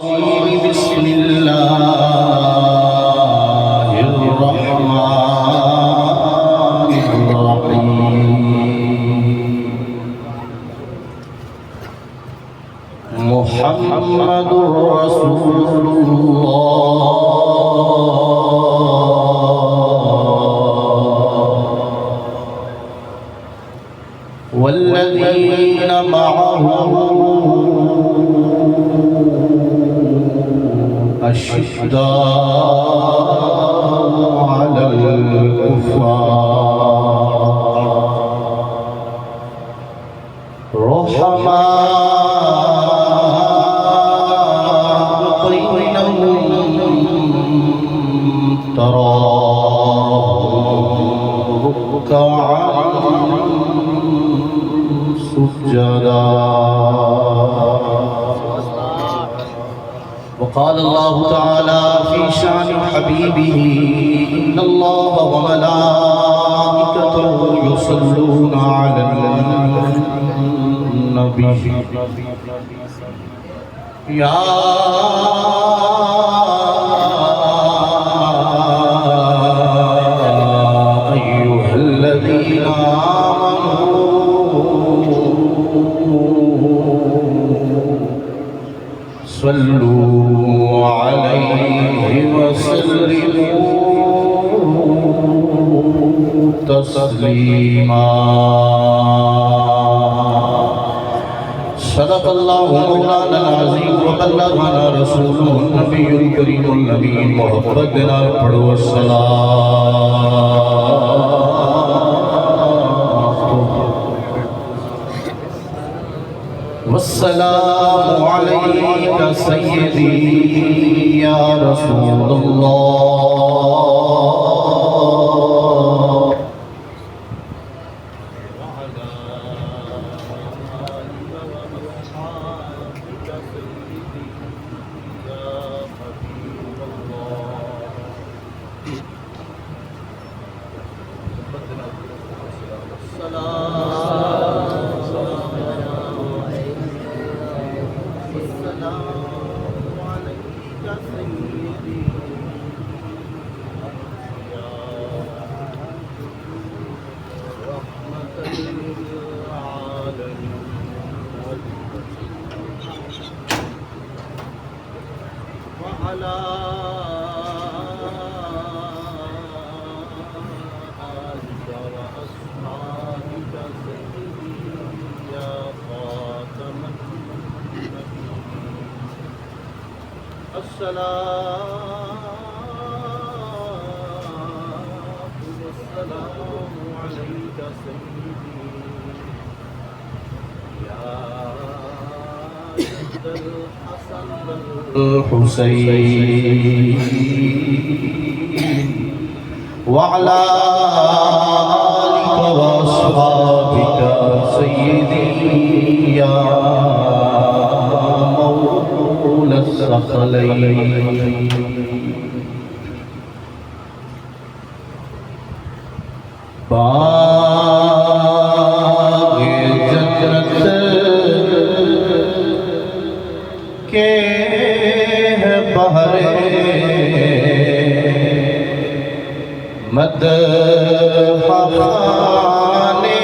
بسم الله الرحمن الرحيم محمد رسول الله والذين معه أشداء على الكفار رحماء بينهم تراهم ركعا سجدا وقال الله تعالى في شأن حبيبه إن الله وملائكته يصلون على النبي يا أيها الذين صلوا عليه وسلموا تسليما صدق الله مولانا العظيم وبلغنا رسوله النبي الكريم الأمين محمد پڑھو الصلاة والسلام عليك سيدي يا رسول الله وعلى آلك وأصحابك سيدي يا حبيب الله وعلى آلك وأصحابك سيدي يا خاتم النبيين الصلاة والسلام عليك سيدي يا جد الحسن الحسين وعلى آلك وأصحابك سيدي يا مولى الثقلين باغ جنت کے بہرے مدح خانے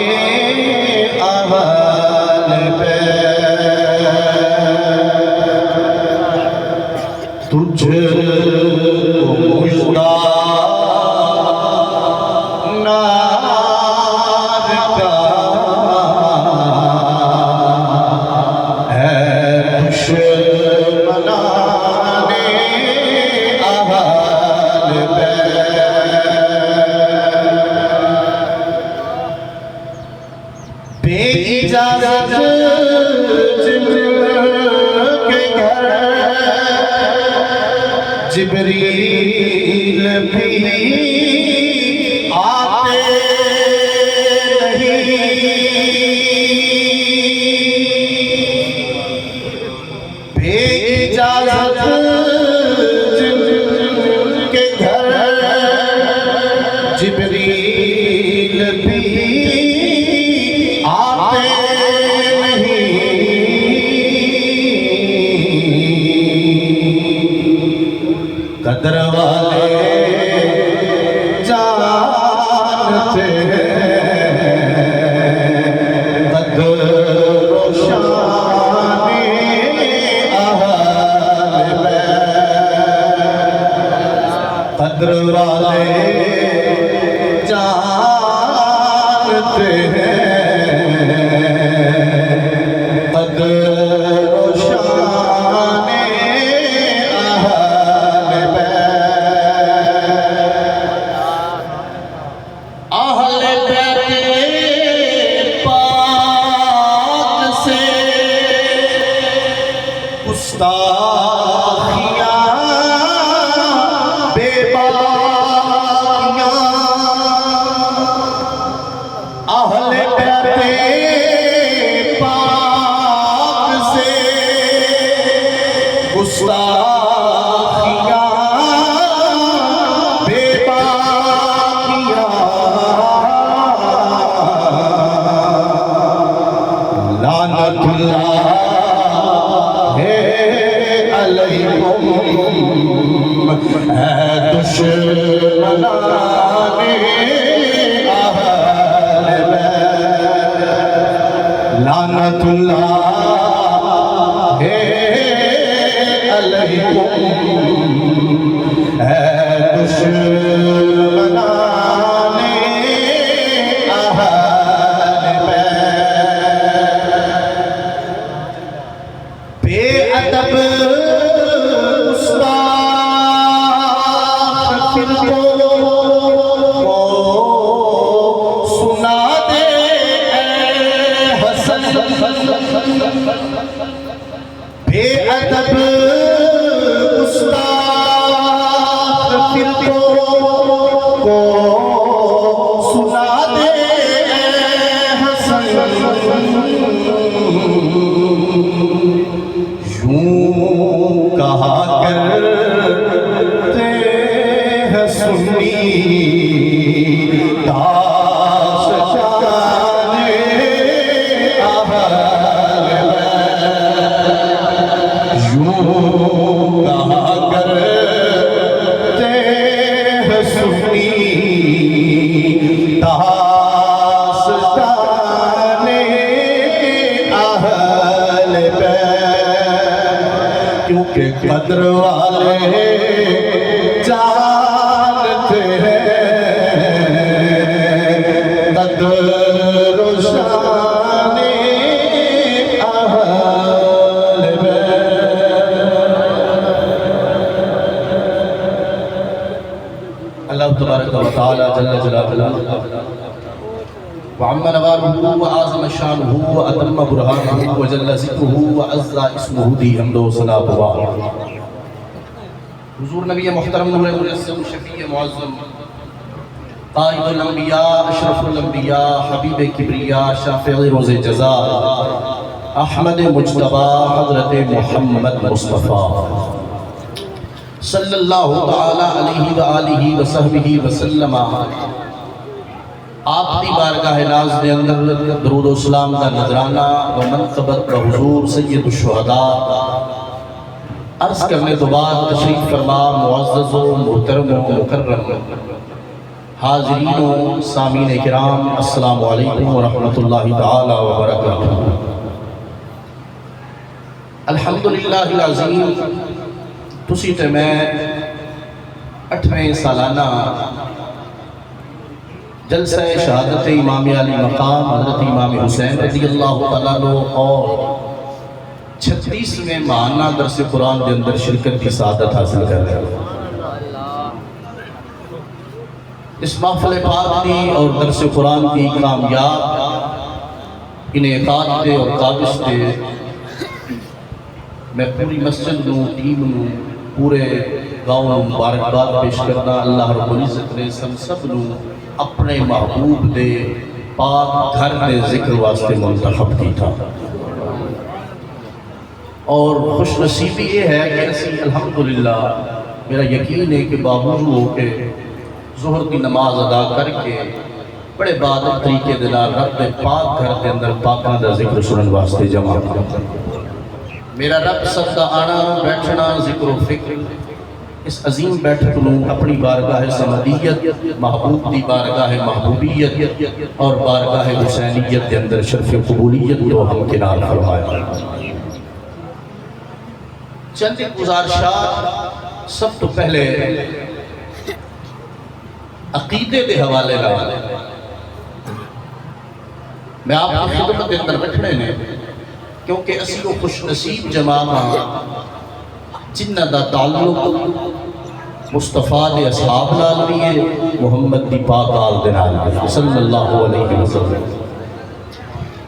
اہل پہ تجھ کو مشتاق نار کا ہے دشمنانے اہل بے اجازت جبریل بھی آتے نہیں بے اجازت جن کے گھر جبریل بھی آتے نہیں قدر والے جانتے ہیں قدر و شان اہل بیت قدر والے جانتے ہیں لعنت اللہ ہے علیکم اے دشمنان اہل بیت بے ادب بے ادب گستاخ فرقوں کو سنا دے اے حسن یوں کہا کرتے ہیں سنی قدر والے جانتے ہیں قدر و شان اہل بیت اللہ تبارک و تعالی جل جلالہ وعم نوارہ وعظم شانہ واتم برہانہ وجل ذکرہ وعز اسمہ دی حمد و ثنا بواہ حضور نبی محترم نور مجسم شفیع معظم قائد الانبیاء اشرف الانبیاء حبیب کبریاء شافع روز جزا احمد مجتبی حضرت محمد مصطفیٰ صلی اللہ تعالی علیہ وآلہ وصحبہ وسلم آپ دی بارگاہ ناز دے اندر درود و سلام دا نظرانہ و منقبت بحضور سید الشہداء عرض کرنے تو بعد تشریف فرما معزز و محترم و مکرم حاضرین و سامعین کرام السلام علیکم ورحمۃ اللہ تعالی وبرکاتہ الحمدللہ العظیم تسی تے میں 8ویں سالانہ جلسہ شہادت امام علی مقام حضرت امام حسین رضی اللہ تعالیٰ عنہ اور 36ویں ماہانہ درس قرآن کے اندر شرکت کی سعادت حاصل کر رہے ہیں اس محفل پاک کی اور درس قرآن کی کامیاب انعقاد دے اور قابض دے میں پوری مسجد نو ٹیم نو پورے گاؤں مبارکباد پیش کرنا اللہ رب العزت نے سب نو اپنے محبوب دے پاک گھر دے ذکر واسطے منتخب کی تھا اور خوش نصیبی یہ ہے کہ اسی الحمدللہ میرا یقین ہے کہ باوجود ہو کے ظہر کی نماز ادا کر کے بڑے بادر طریقے دنال رب دے پاک گھر دے اندر پاکاں دا ذکر سنن واسطے جمع کرتا میرا رب صدقہ آنا بیٹھنا ذکر و فکر اس عظیم بیٹھک نو اپنی بارگاہ سمدیت، محبوب دی بارگاہ محبوبیت اور بارگاہ حسینیت کے اندر شرف قبولیت کو ہم کنار فرمایا۔ چند گزارشات سب تو پہلے عقیدے دے حوالے نال میں آپ کی خدمت کے اندر رکھنے نے، کیونکہ اسی کو خوش نصیب جماعت ہاں جنہ دا تعلق مصطفیٰ دے اصحاب نال بھی ہے، محمد دی پاک آل دے نال بھی صلی اللہ علیہ وسلم۔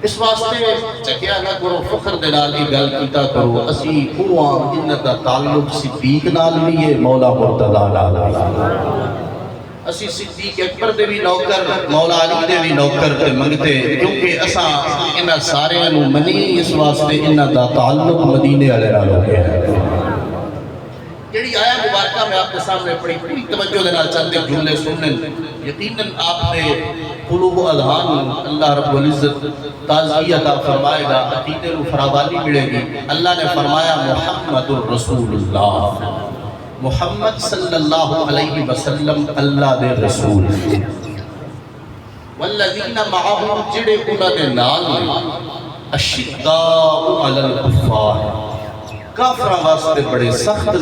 اس واسطے چکیا نہ کرو، فخر دے نال کی گل کیتا کرو، اسی اوہاں جنہ دا تعلق صدیق نال بھی ہے، مولا مرتضیٰ نال بھی۔ اسی صدیق اکبر دے بھی نوکر، مولا علی دے بھی نوکر تے منگتے، کیونکہ اساں انہاں سارے انہوں منی، اس واسطے انہاں دا تعلق مدینے والے نال ہو گیا ہے۔ جڑی آیا مبارکہ میں آپ کے سامنے پڑھی، پوری توجہ دینا چاہتے جملے سننے، یقیناً آپ نے قلوب و اذہان اللہ رب العزت تازگی عطا فرمائے گا، عقیدے و فراوانی ملے گی۔ اللہ نے فرمایا محمد الرسول اللہ، محمد صلی اللہ علیہ وسلم اللہ دے رسول، والذین معہم جڑے انہاں دے نال اشداء علی الکفار، کافران واسطے بڑے سخت،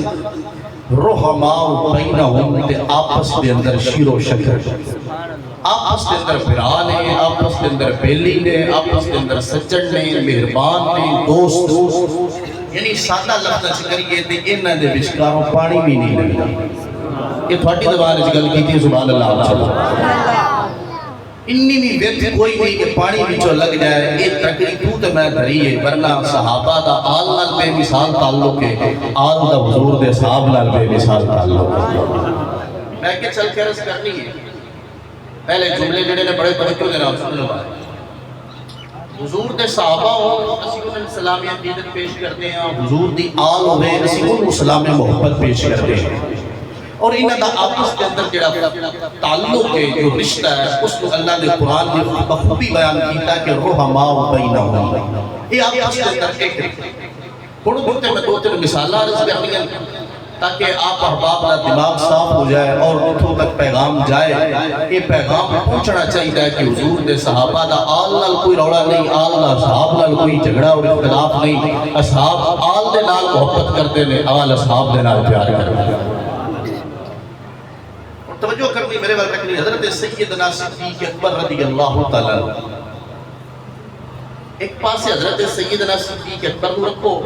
رحماء بینہم تے آپس دے اندر شیر و شکر، آپس دے اندر بران ہے، آپس دے اندر بیلی نے، آپس دے اندر سچن نے، مہربان نے، دوست، یعنی سادہ لفظ کریے تے انہاں دے وچکاروں پانی بھی نہیں لگتا۔ یہ تھوڑی زبان وچ گل کیتی سبحان اللہ علیہ، انی بھی ویت کوئی نہیں کہ پانی بچو لگ جائے، ایک تکری تو تے میں دھری ہے، ورنہ صحابہ دا آل نال بے مثال تعلق ہے، آل دا حضور دے صحاب نال بے مثال تعلق ہے۔ میں کہ چل کے عرض کرنی ہے، پہلے جملے جڑے نے بڑے توجہ دے نال سن لو۔ حضور دے صحابہ ہو، اسی انہیں سلام عقیدت پیش کرتے ہیں، حضور دی آل ہوئے، اسی انہیں سلام محبت پیش کرتے ہیں، اور انہاں دا آپس کے اندر جڑا تعلق ہے، جو رشتہ ہے، اس کو اللہ نے قرآن نے بخوبی بیان کیتا کہ رحماء بینہم، یہ آپس کے اندر ایک تھوڑے بہتے میں دو تین مثالہ عرض کرنی ہیں تاکہ آپ احباب کا دماغ صاف ہو جائے اور اتھوں تک پیغام جائے۔ یہ پیغام پہنچنا چاہیے کہ حضور دے صحابہ دا آل نال کوئی روڑا نہیں، آل دا اصحاب نال کوئی جھگڑا اور اختلاف نہیں، اصحاب آل دے نال محبت کرتے ہیں، آل اصحاب دے نال پیار کرتے ہیں۔ توجہ کرنی میرے وقت رکھنی، حضرت سیدنا صدیق اکبر رضی اللہ تعالیٰ، ایک پاس حضرت سیدنا صدیق اکبر کو رکھو،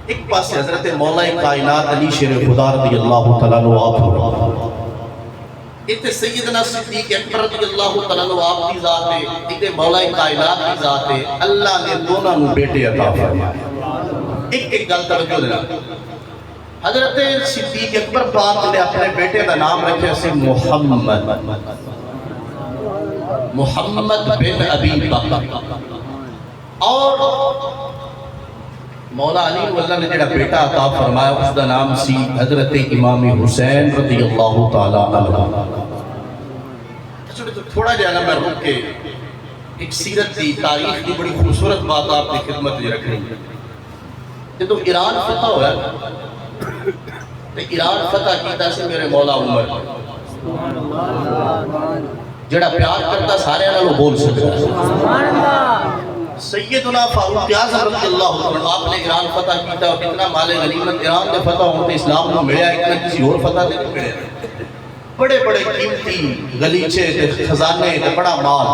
ایک پاس حضرت مولا کائنات علی شیر خدا رضی اللہ تعالیٰ عنہ آپ ہو۔ اتنے سیدنا صدیق اکبر رضی اللہ تعالیٰ عنہ آپ کی ذات ہے، اتنے مولا کائنات کی ذات ہے، اللہ نے دونوں نے بیٹے عطا فرمائے۔ ایک گل توجہ دینا، حضرت صدیق اکبر پاک نے اپنے بیٹے کا نام رکھے سے محمد، محمد بن ابی بکر، اور مولا علی اللہ نے جڑا بیٹا عطا فرمایا اس کا نام سی حضرت امام حسین رضی اللہ تعالیٰ عنہ۔ تھوڑا جانا میں رک کے ایک سیرت دی تاریخ کی بڑی خوبصورت بات آپ کی خدمت میں رکھنی ہے۔ جب تو ایران فتح ہوا تو ایران فتح کیتا سے میرے مولا عمر، جڑا پیار کرتا سارے نالوں بول سکتا۔ سیدنا فاروق اعظم رضی اللہ عنہ آپ نے ایران فتح کیتا اور اتنا مال غنیمت ایران دے فتح ہوتے اسلام کو ملیا، اتنا کسی اور فتح نہیں ملیا۔ بڑے بڑے قیمتی غلیچے خزانے بڑا مال۔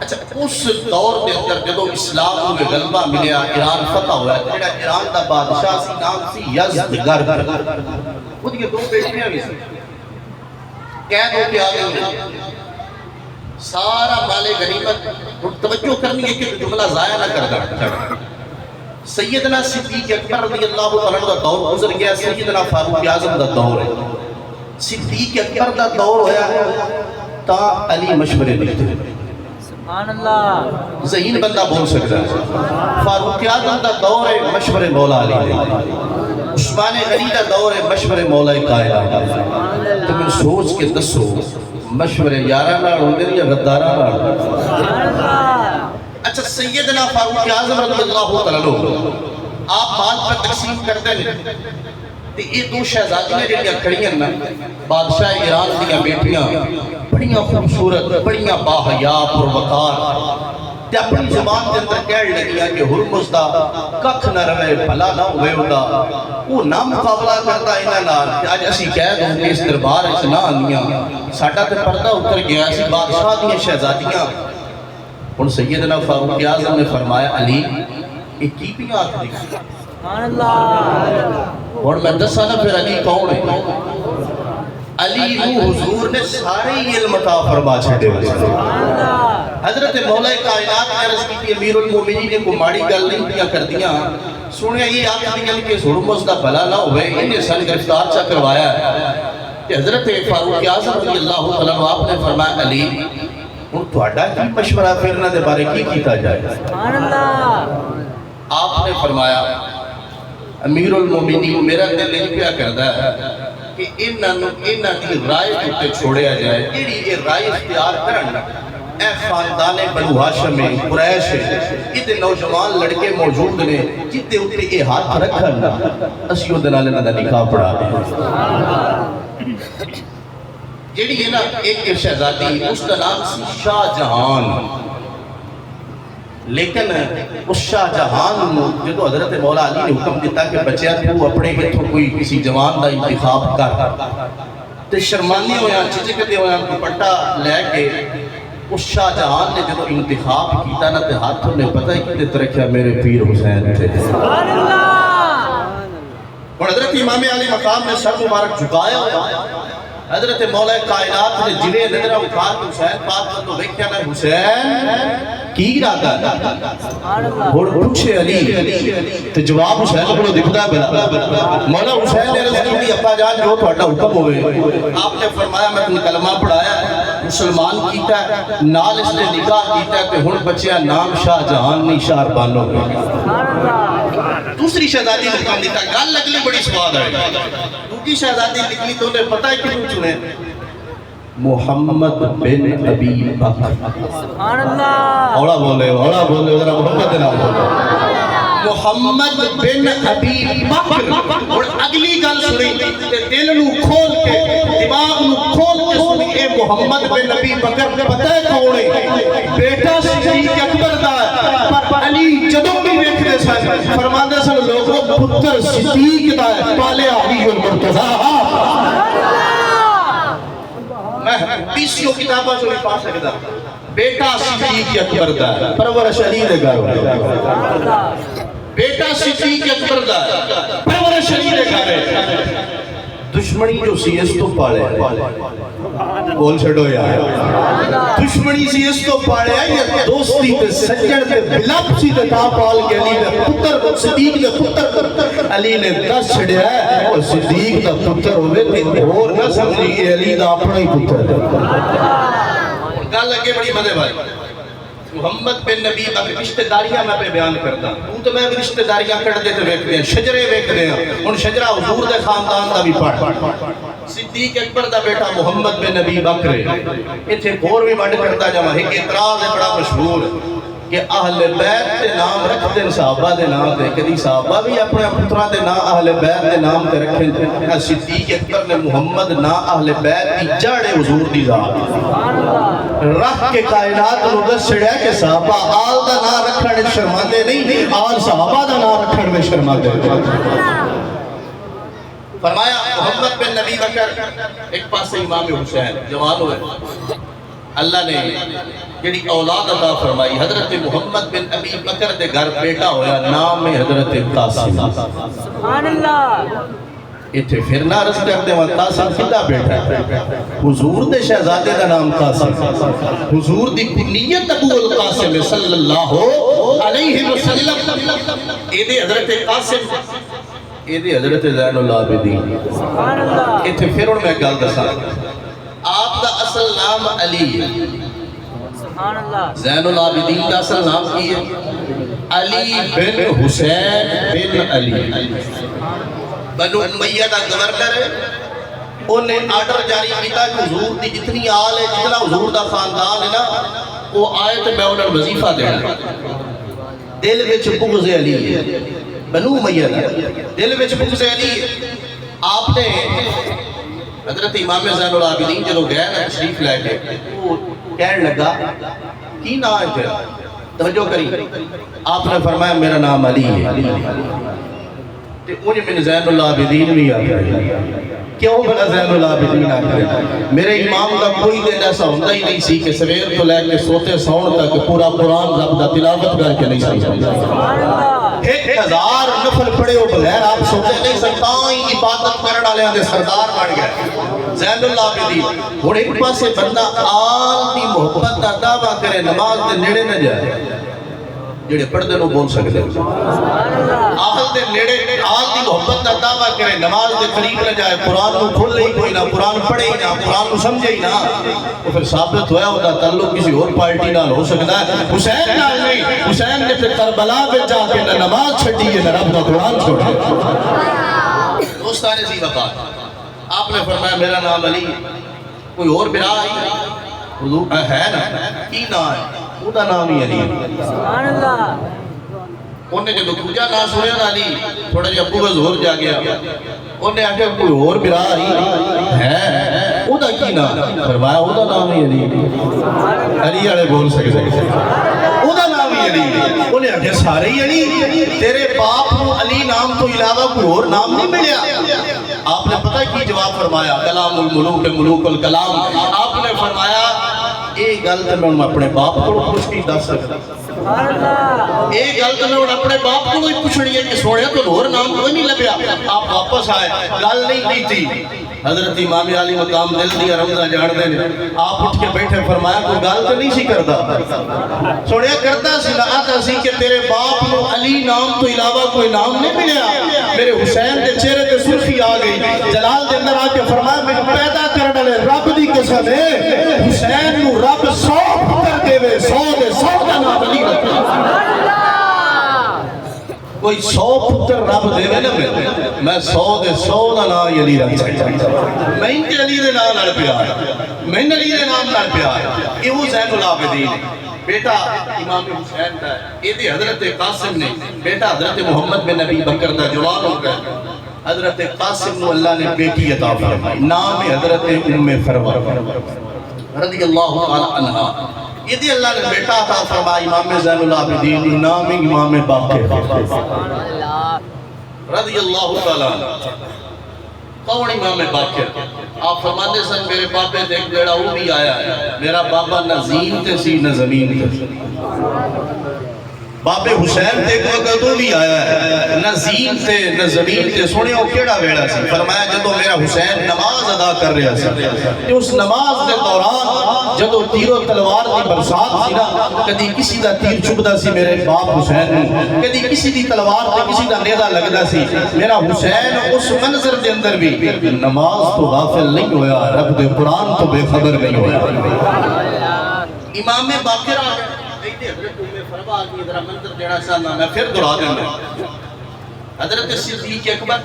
اچھا اس دور کے اندر جب اسلام کو غلبہ ملیا، ایران فتح ہوا، جڑا ایران دا بادشاہ سی نام سی یزدگرد، وہ دیکھے دو بیٹیاں بھی سی، قید ہو کے آگے ہوئے، سارا مال غنیمت۔ توجہ کرنی ہے کہ جملہ ضائع نہ کر دیں۔ سیدنا صدیق اکبر رضی اللہ عنہ کا دور گزر گیا، سیدنا فاروق اعظم کا دور ہے، صدیق اکبر کا دور ہویا تا علی مشورے دیتے، سبحان اللہ، ذہین بندہ بول سکتا ہے۔ فاروق اعظم کا دور ہے، مشورے مولا علی دے، عثمان غنی کا دور ہے، مشورے مولا کائنات۔ تو میں سوچ کے دسو مشورے یاراں نال ہوندے یا غداراں نال؟ اچھا سیدنا فاروق اعظم رضی اللہ تعالیٰ عنہ آپ مال پر تقسیم کرتے ہیں تے یہ دو شہزادیاں جڑیاں کھڑیاں نا بادشاہ ایران دیاں بیٹیاں بڑیاں خوبصورت بڑیاں باحیا پروقار تے اپنی زبان دے اندر کہہ لگیاں کہ ہرمز دا ککھ نہ رہے بھلا نہ ہوئے ہوتا وہ نہ مقابلہ کرتا انہاں نال کہ اج اسی کہہ دوں کہ اس دربار وچ نہ آندیاں ساڈا تے پردہ اتر گیا سی بادشاہ دیاں شہزادیاں ہن سیدنا فاروق اعظم نے فرمایا علی یہ کی پیاں آکھ دی سبحان اللہ اور میں دسا نا پھر علی کون ہے علی نو حضور نے سارے علم عطا فرما چھڑے ہوئے حضرت مولا کائنات نے عرض کی امیر المومنین کو ماڑی گل نہیں دیا کر دیا سنیا یہ آپ دیاں کہ ہرمز دا بھلا نہ ہوئے انہیں سن گرفتار چا کروایا ہے کہ حضرت فاروق اعظم رضی اللہ تعالیٰ عنہ آپ نے فرمایا علی ان تھوڑا کی مشورہ پھرنا دے بارے کی کیتا جائے سبحان اللہ آپ نے فرمایا امیر المومنین میرا دل نہیں پیا کردا ہے کہ انہاں دی رائے تے چھوڑیا جائے جیڑی یہ رائے اختیار کرن اے خاندان بنو ہاشم قریش ادھے نوجوان لڑکے موجود نے جتے اتے یہ ہاتھ رکھن اسی اودے نال انہاں دا نکاح پڑھا دیں جیڑی ہے نا ایک شہزادی اس کا نام سی شاہ جہان لیکن اس شاہ جہان جدو حضرت مولا علی نے حکم دیتا کہ بچیا تو اپنے ہتھوں کوئی کسی جوان دا انتخاب کر تے شرمانی ہویا چچکتے ہویا دوپٹہ لے کے اس شاہ جہان نے جدو انتخاب کیتا نا تے ہاتھوں نے پتہ ہی کتے ترکھیا میرے پیر حسین تھے سبحان اللہ اور حضرت امام علی مقام میں سر مبارک جھکایا ہوا حضرت مولا کائنات نے جنہیں نظرہ اٹھا کے حسین پاک تو دیکھیا نا حسین کی ارادہ اور پوچھے علی تو جواب حسین کو دکھتا ہے بلا مولا حسین نے رضی کی اپا جان جو تھوڑا حکم ہوئے آپ نے فرمایا میں تم کلمہ پڑھایا مسلمان کیتا ہے نال اس نے نکاح کیتا ہے کہ ہن بچیا نام شاہ جہان نہیں شاہ بانو دوسری شہزادی حکم دیتا گل لگلی بڑی سواد ہے دوسری شہزادی نکلی تو انہیں پتہ ہے کیوں چنے محمد بن ابی بکر سبحان اللہ اوڑا بولے ذرا محمد نام بولے محمد بن ابی بکر اور اگلی گل سنی دل نو کھول کے دماغ نو کھول کے سنی اے محمد بن ابی بکر پتہ ہے کون ہے بیٹا صدیق اکبر دا ہے پر علی جدوں بھی ویکھدے سن فرماندے سن لوگوں پتر صدیق دا ہے پالے علی المرتضی میں بیسیوں کتابہ جو نہیں پا سکتا بیٹا صدیق اکبر دا ہے پرورش علی دے گھر بیٹا صدیق اکبر دا ہے پرورش علی دے گھر دشمنی جو سی اس تو پالے بول چھڑو یار دشمنی سی اس تو پالے یا دوستی تے سجن تے بلپ سی تے تا پال کے علی دے پتر صدیق دے پتر علی نے دس چھڑیا ہے اور صدیق دا پتر ہوئے تے اور نہ سمجھی علی دا اپنا ہی پتر گل لگے بڑی مدے بھائی محمد بن نبی بکر رشتہ داریاں میں پہ بیان کرتا ہوں تو میں بھی رشتہ داریاں کر دیتے ویکھتے ہیں شجرے ویکھتے ہیں ان شجرہ حضور دے خاندان دا بھی پڑھ صدیق اکبر دا بیٹا محمد بن نبی بکر ایتھے اور بھی بڑھ کرتا جمع ایک اعتراض ہے بڑا مشہور کہ اہل بیت دے نام رکھتے ہیں صحابہ دے نام دے کدی صحابہ بھی اپنے پترہ دے نام اہل بیت دے نام دے رکھیں صدیق اکبر نے محمد نا اہل بیت کی جڑے حضور دی ذات رکھ کے کائنات نو دس چھڑیا کہ صحابہ آل دا نام رکھنے شرماندے نہیں آل صحابہ دا نام رکھنے میں شرماندے فرمایا محمد بن نبی بکر ایک پاس امام حسین جوان ہوئے اللہ نے جڑی اولاد عطا فرمائی حضرت محمد بن ابی بکر دے گھر بیٹا ہویا نام ہے حضرت قاسم سبحان اللہ ایتھے پھر نہ عرض کرتے ہیں قاسم کدا بیٹا ہے حضور دے شہزادے دا نام قاسم حضور دی کنیت ابو القاسم صلی اللہ علیہ وسلم اے دے حضرت قاسم اے دے حضرت زین العابدین سبحان اللہ ایتھے پھر ان میں گل دسا آپ دا اصل نام علی ہے سبحان اللہ زین العابدین دا اصل نام کی ہے علی بن حسین بن علی بنو امیہ دا گورنر ہے انہیں آرڈر جاری کیتا کہ حضور دی جتنی آل ہے جتنا حضور دا خاندان ہے نا وہ آیت میں انہیں وظیفہ دینا دل وچ بغض علی ہے بنو امیہ دل وچ بغض علی آپ نے حضرت امام زین العابدین جدو گئے نا تشریف لے کے وہ کہنے لگا کی نام ہے پھر توجہ کری آپ نے فرمایا میرا نام علی ہے تے مجھے من زین العابدین بھی آتا ہے کیوں بنا زین العابدین آتا ہے میرے امام کا کوئی دن ایسا ہوتا ہی نہیں سی کہ سویر تو لے کے سوتے سون تک پورا قرآن رب دا تلاوت کر کے نہیں سکتا 1000 نفل پڑے ہو بغیر آپ سوتے نہیں سکتا ہی عبادت کرنے والے دے سردار بن گئے زین العابدین اور ایک پاسے بندہ آل دی محبت دا دعویٰ کرے نماز دے نیڑے نہ جائے جڑے پڑھتے نو بول سکتے آل دے نیڑے آل دی محبت دا دعویٰ کرے نماز دے قریب نہ جائے قرآن نو کھولے ہی کوئی نہ قرآن پڑھے ہی نہ قرآن نو سمجھے ہی نہ تو پھر ثابت ہوا ہوتا تعلق کسی اور پارٹی نال ہو سکتا ہے حسین نال نہیں حسین نے پھر کربلا میں جا کے نہ نماز چھٹی ہے نہ رب دا قرآن چھوڑے دوستان سی وقات آپ نے فرمایا میرا نام علی کوئی اور برا ہے نا کی نام ہے وہ دا نام ہی علی سبحان اللہ انہیں جب دوجا نام سنیا نا علی تھوڑا جب ابو کا زور جا گیا انہیں آگے کوئی اور برا ہے وہ دا کی نام فرمایا وہ دا نام ہی علی علی آڑے بول سکتے وہ دا نام ہی علی انہیں آگے سارے ہی علی تیرے باپ کو علی نام تو علاوہ کوئی اور نام نہیں ملیا آپ نے پتہ کی جواب فرمایا کلام الملوک ملوک الکلام آپ نے فرمایا ایک گل تے میں اپنے باپ کو پوچھ کے دس سکتا ایک گل تے میں اپنے باپ کو ہی پوچھنی ہے کہ سونے تو اور نام کوئی نہیں لبیا آپ واپس آئے گل نہیں کی تھی حضرت امام علی مقام دل دیا رمضہ جان دے آپ اٹھ کے بیٹھے فرمایا کوئی گل تو نہیں سی کرتا سونے کرتا سی نہ آتا سی کہ تیرے باپ کو علی نام تو علاوہ کوئی نام نہیں ملیا میرے حسین دے چہرے تے سرخی آ گئی جلال دے اندر آ کے فرمایا میں پیدا کرنے والے رب دی قسم ہے حسین نو رب 100 پتر دے وے 100 دے 100 دا نام علی رکھے کوئی 100 پتر رب دے وے نا میں 100 دے 100 دا نام علی رکھ سکتا میں ان کے علی دے نام لڑ پیا میں ان علی دے نام لڑ پیا یہ وہ زین العابدین بیٹا امام حسین دا ہے یہ دی حضرت قاسم نے بیٹا حضرت محمد بن نبی بکر دا جوان ہو گئے حضرت قاسم نو اللہ نے بیٹی عطا فرمائی نام حضرت ام فروا رضی اللہ تعالی عنہ یہ دی اللہ نے بیٹا عطا فرمائی امام زین العابدین نام امام باقر رضی اللہ تعالی عنہ کون امام باقر آپ فرماتے سن میرے بابے دیکھ بیڑا وہ بھی آیا ہے میرا بابا نہ زین تے سی نہ زمین تے بابے حسین دیکھ وقت وہ بھی آیا ہے نہ زین تے نہ زمین تے سونے ہو کیڑا ویڑا سی فرمایا جدو میرا حسین نماز ادا کر رہا سی کہ اس نماز دے دوران جدو تیر و تلوار دی برسات سی نا کدی کسی دا تیر چبدا سی میرے باپ حسین کدی کسی دی تلوار تے کسی دا نیزہ لگدا سی میرا حسین اس منظر دے اندر بھی نماز تو غافل نہیں ہویا رب دے قرآن تو بے خبر نہیں ہویا امام باقر آ گئے حضرت ام فروا کی ذرا منظر دینا چاہنا میں پھر دہرا دوں حضرت صدیق اکبر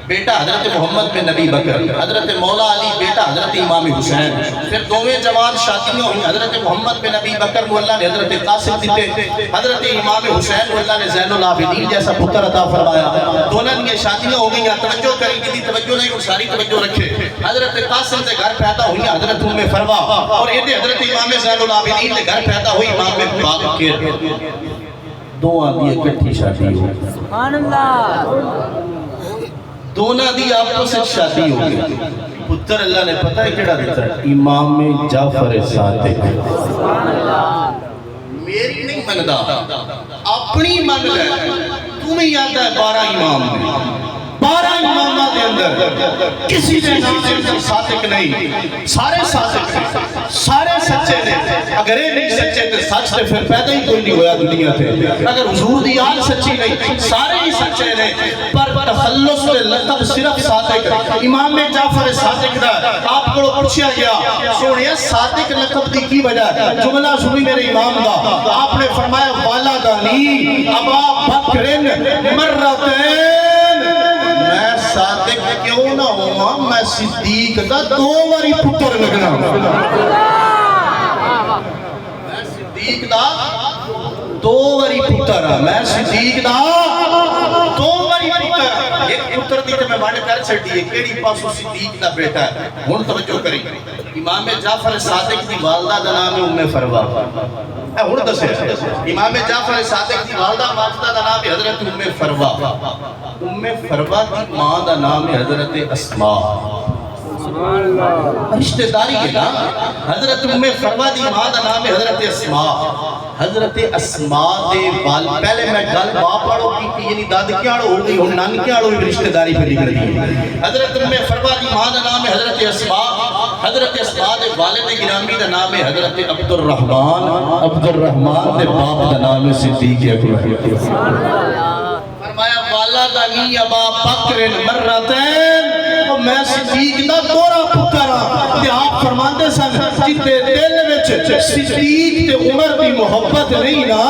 بیٹا حضرت محمد بن نبی بکر حضرت مولا علی بیٹا حضرت امام حسین پھر دوویں جوان شادیوں ہوئی حضرت محمد بن نبی بکر کو اللہ نے حضرت قاسم دیتے حضرت امام حسین کو اللہ نے زین العابدین جیسا پتر عطا فرمایا دونوں کی شادیاں ہو گئی توجہ کریں کہ توجہ نہیں اور ساری توجہ رکھے حضرت قاسم سے گھر پیدا ہوئی حضرت ام فروا اور یہ حضرت امام زین العابدین کے گھر پیدا ہوئی امام باقر دو آدھی اکٹھی شادی ہو سبحان اللہ دونوں دی آپس شادی ہو گئی پتر اللہ نے پتہ ہے کیڑا دیتا ہے امام جعفر صادق میری نہیں مندا اپنی من لے تمہیں یاد ہے 12 امام نے 12 امامہ دے اندر کسی نے نام صادق نہیں سارے صادق ہیں سارے سچے نے اگر یہ نہیں سچے تو سچ تے پھر پیدا ہی کوئی نہیں ہویا دنیا تے اگر حضور دی آل سچی نہیں سارے ہی سچے نے پر تخلص دے لقب صرف صادق امام جعفر صادق دا آپ کو پوچھا گیا سونیا صادق لقب دی کی وجہ جملہ سنی میرے امام دا آپ نے فرمایا والدانی ابا بکرن مرتین میں صادق کیوں نہ ہوا میں صدیق دا 2 باری پتر لگنا میں صدیق دا دو واری پتر میں صدیق دا دو واری پتر ایک پتر دی تے میں وڈ کر چھڈی ہے کیڑی پاسو صدیق دا بیٹا ہے ہن توجہ کریں امام جعفر صادق دی والدہ دا نام ہے ام فروا اے ہن دسے امام جعفر صادق دی والدہ ماجدہ دا نام ہے حضرت ام فروا دی ماں دا نام ہے حضرت اسماء رشتہ داری ہے نا حضرت ام فروا دی ماں دا نام ہے حضرت اسماء حضرت اسماء دے وال پہلے میں گل باپ والوں کی یعنی دادکیاں ہو گئی ہن نانکیاں ہوئی رشتہ داری پہ نکل گئی حضرت ام فروا دی ماں دا نام ہے حضرت اسماء حضرت اسماء دے والد گرامی دا نام ہے حضرت عبد الرحمن دے باپ دا نام ہے صدیق اکبر فرمایا والدنی ابا بکر مرتين میں صدیق دا دورہ پترا تے آپ فرماندے سن جتے دل وچ صدیق تے عمر دی محبت نہیں نا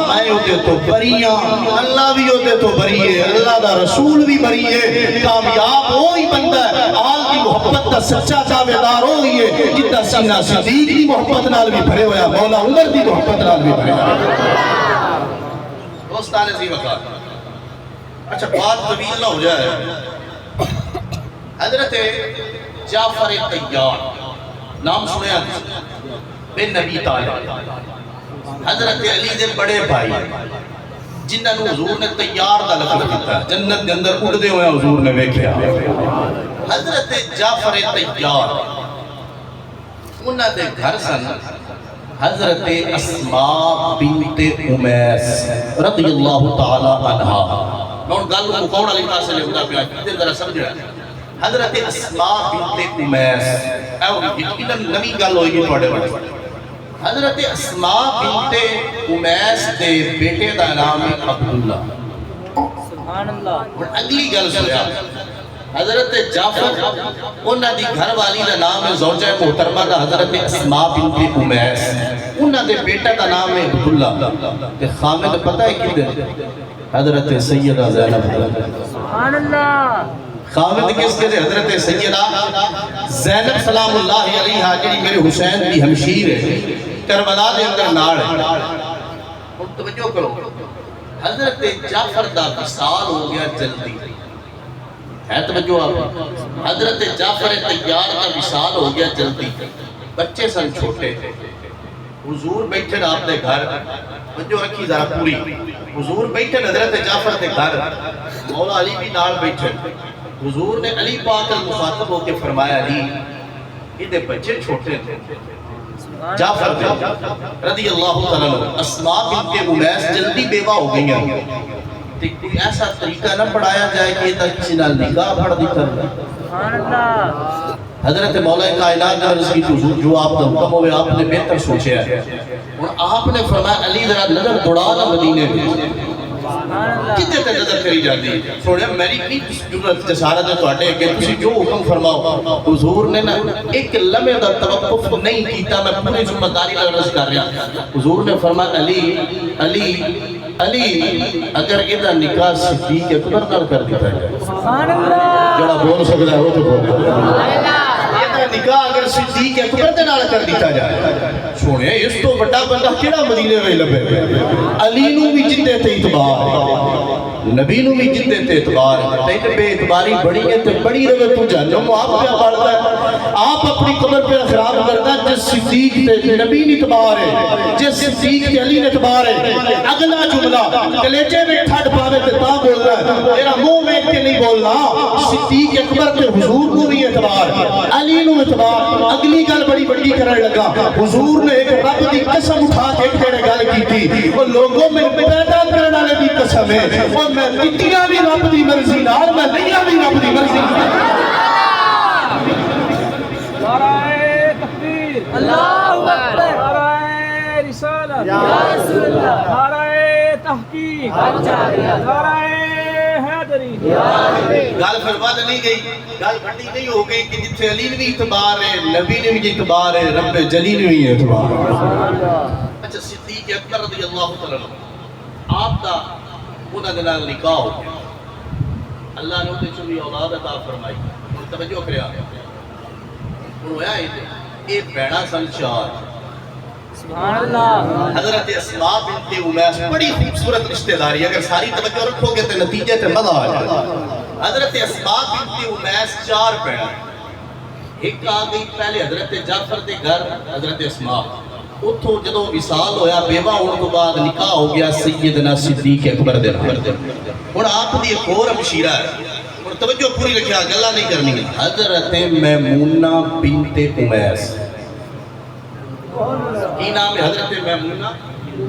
میں اودے تو بریاں اللہ بھی اودے تو بری ہے اللہ دا رسول بھی بری ہے کامیاب وہی بندہ ہے آل دی محبت دا سچا تابعدار وہی ہے جتا سینہ صدیق دی محبت نال بھی بھرے ہویا مولا عمر دی محبت نال بھی بھرے ہویا دوستان عزیز وقت اچھا بات طویل نہ ہو جائے حضرت جعفر طیار نام سنیا بن نبی طالب حضرت علی دے بڑے بھائی جنہاں نو حضور نے طیار دا لقب دیتا ہے جنت دے اندر اڑدے ہوئے حضور نے ویکھیا حضرت جعفر طیار انہاں دے گھر سن حضرت اسماء بنت امیس رضی اللہ تعالی عنہا میں ان گل کو کون علی پاس لے ہوتا پیا ادھر ذرا سمجھنا حضرت اسماء بنت امیس اور یقیناً نوی گل ہوئی گی تھوڑے بڑے حضرت اسماء بنت امیس دے بیٹے دا نام ہے عبداللہ سبحان اللہ اگلی گل سنیا حضرت جعفر انہاں دی گھر والی دا نام ہے زوجہ محترمہ دا حضرت اسماء بنت امیس انہاں دے بیٹا دا نام ہے عبداللہ تے خامد پتہ ہے کدھر حضرت سیدہ زینب سبحان اللہ خامد کس کے حضرت سیدہ زینب سلام اللہ علیہا جڑی میرے حسین دی ہمشیر ہے کربلا دے اندر ناڑ ہے اور توجہ کرو حضرت جعفر دا وصال ہو گیا جلدی ہے توجہ آپ حضرت جعفر طیار کا وصال ہو گیا جلدی بچے سن چھوٹے حضور بیٹھے آپ دے گھر توجہ رکھی ذرا پوری حضور بیٹھے حضرت جعفر دے گھر مولا علی بھی نال بیٹھے حضور نے علی پاک المخاطب ہو کے فرمایا علی یہ دے بچے چھوٹے تھے جعفر رضی اللہ تعالیٰ عنہ اسماء بنت امیس جلدی بیوہ ہو گئی ہیں تو کوئی ایسا طریقہ نہ پڑھایا جائے کہ یہ کسی نال نکاح پڑھ دی کر حضرت مولا کائنات نے عرض کی جو آپ کا حکم ہوئے آپ نے بہتر سوچے ہے اور آپ نے فرمایا علی ذرا نظر دوڑا نہ مدینے میں کتے تے نظر کری جاتی ہے سوڑے میری کی جرت جسارت ہے تو اٹھے کہ تسی جو حکم فرماؤ حضور نے نا ایک لمحے دا توقف نہیں کیتا میں پوری ذمہ داری لگ رس کر رہا حضور نے فرمایا علی اگر ادھا نکاح صدیق اکبر نال کر دیتا ہے جڑا بول سکتا ہے وہ تو بول نکاح اگر صدیق اکبر دے نال کر دیتا جائے سونے اس تو بڑا بندہ کیڑا مدینے میں لبے علی نو بھی جتے تے اعتبار نبی نو بھی جتے تے اعتبار تین بے اعتباری بڑی ہے تے بڑی رہے تو جہنم آپ پہ پڑھتا ہے آپ اپنی قبر پہ خراب کرتا ہے جس صدیق تے نبی نے اعتبار ہے جس صدیق تے علی نے اعتبار ہے اگلا جملہ کلیجے میں ٹھڈ پاوے تے تا بول رہا ہے میرا منہ ویکھ کے نہیں بولنا صدیق اکبر تے حضور کو بھی اعتبار علی نو اعتبار اگلی گل بڑی بڑی کرنے لگا حضور نے ایک رب دی قسم اٹھا کے ایک تیرے گل کی تھی وہ لوگوں میں پیدا کرنے والے دی قسم ہے اور میں کتیاں بھی رب دی مرضی نال میں نہیں بھی رب دی مرضی نعرہ تکبیر اللہ اکبر نعرہ رسالت یا رسول اللہ نعرہ تحقیق نعرہ حیدری گل فرماد نہیں گئی گل بڑی نہیں ہو گئی کہ جتھے علی نے بھی اعتبار ہے نبی نے بھی اعتبار ہے رب جلی نے بھی اعتبار اچھا صدیق اکبر رضی اللہ تعالیٰ آپ دا انہاں دے نال نکاح ہو گیا اللہ نے اودے چوں بھی اولاد عطا فرمائی توجہ کریا ہن ہویا اے بہنا سن چار سبحان اللہ. حضرت اسماء بنت امیس بڑی خوبصورت رشتہ داری، اگر ساری توجہ رکھو گے تو نتیجے تے مزہ آ جائے. حضرت اسماء بنت امیس 4 بہن، ایک آ گئی پہلے حضرت جعفر دے گھر حضرت اسماء، اتھوں جدوں وصال ہویا بیوہ ہونے کو بعد نکاح ہو گیا سیدنا صدیق اکبر دے نال. ہن آپ دی ایک اور مشیرہ ہے، اور توجہ پوری رکھیا گلا نہیں کرنی. حضرت میمونہ بنت امیس، کی نام ہے؟ حضرت میمونہ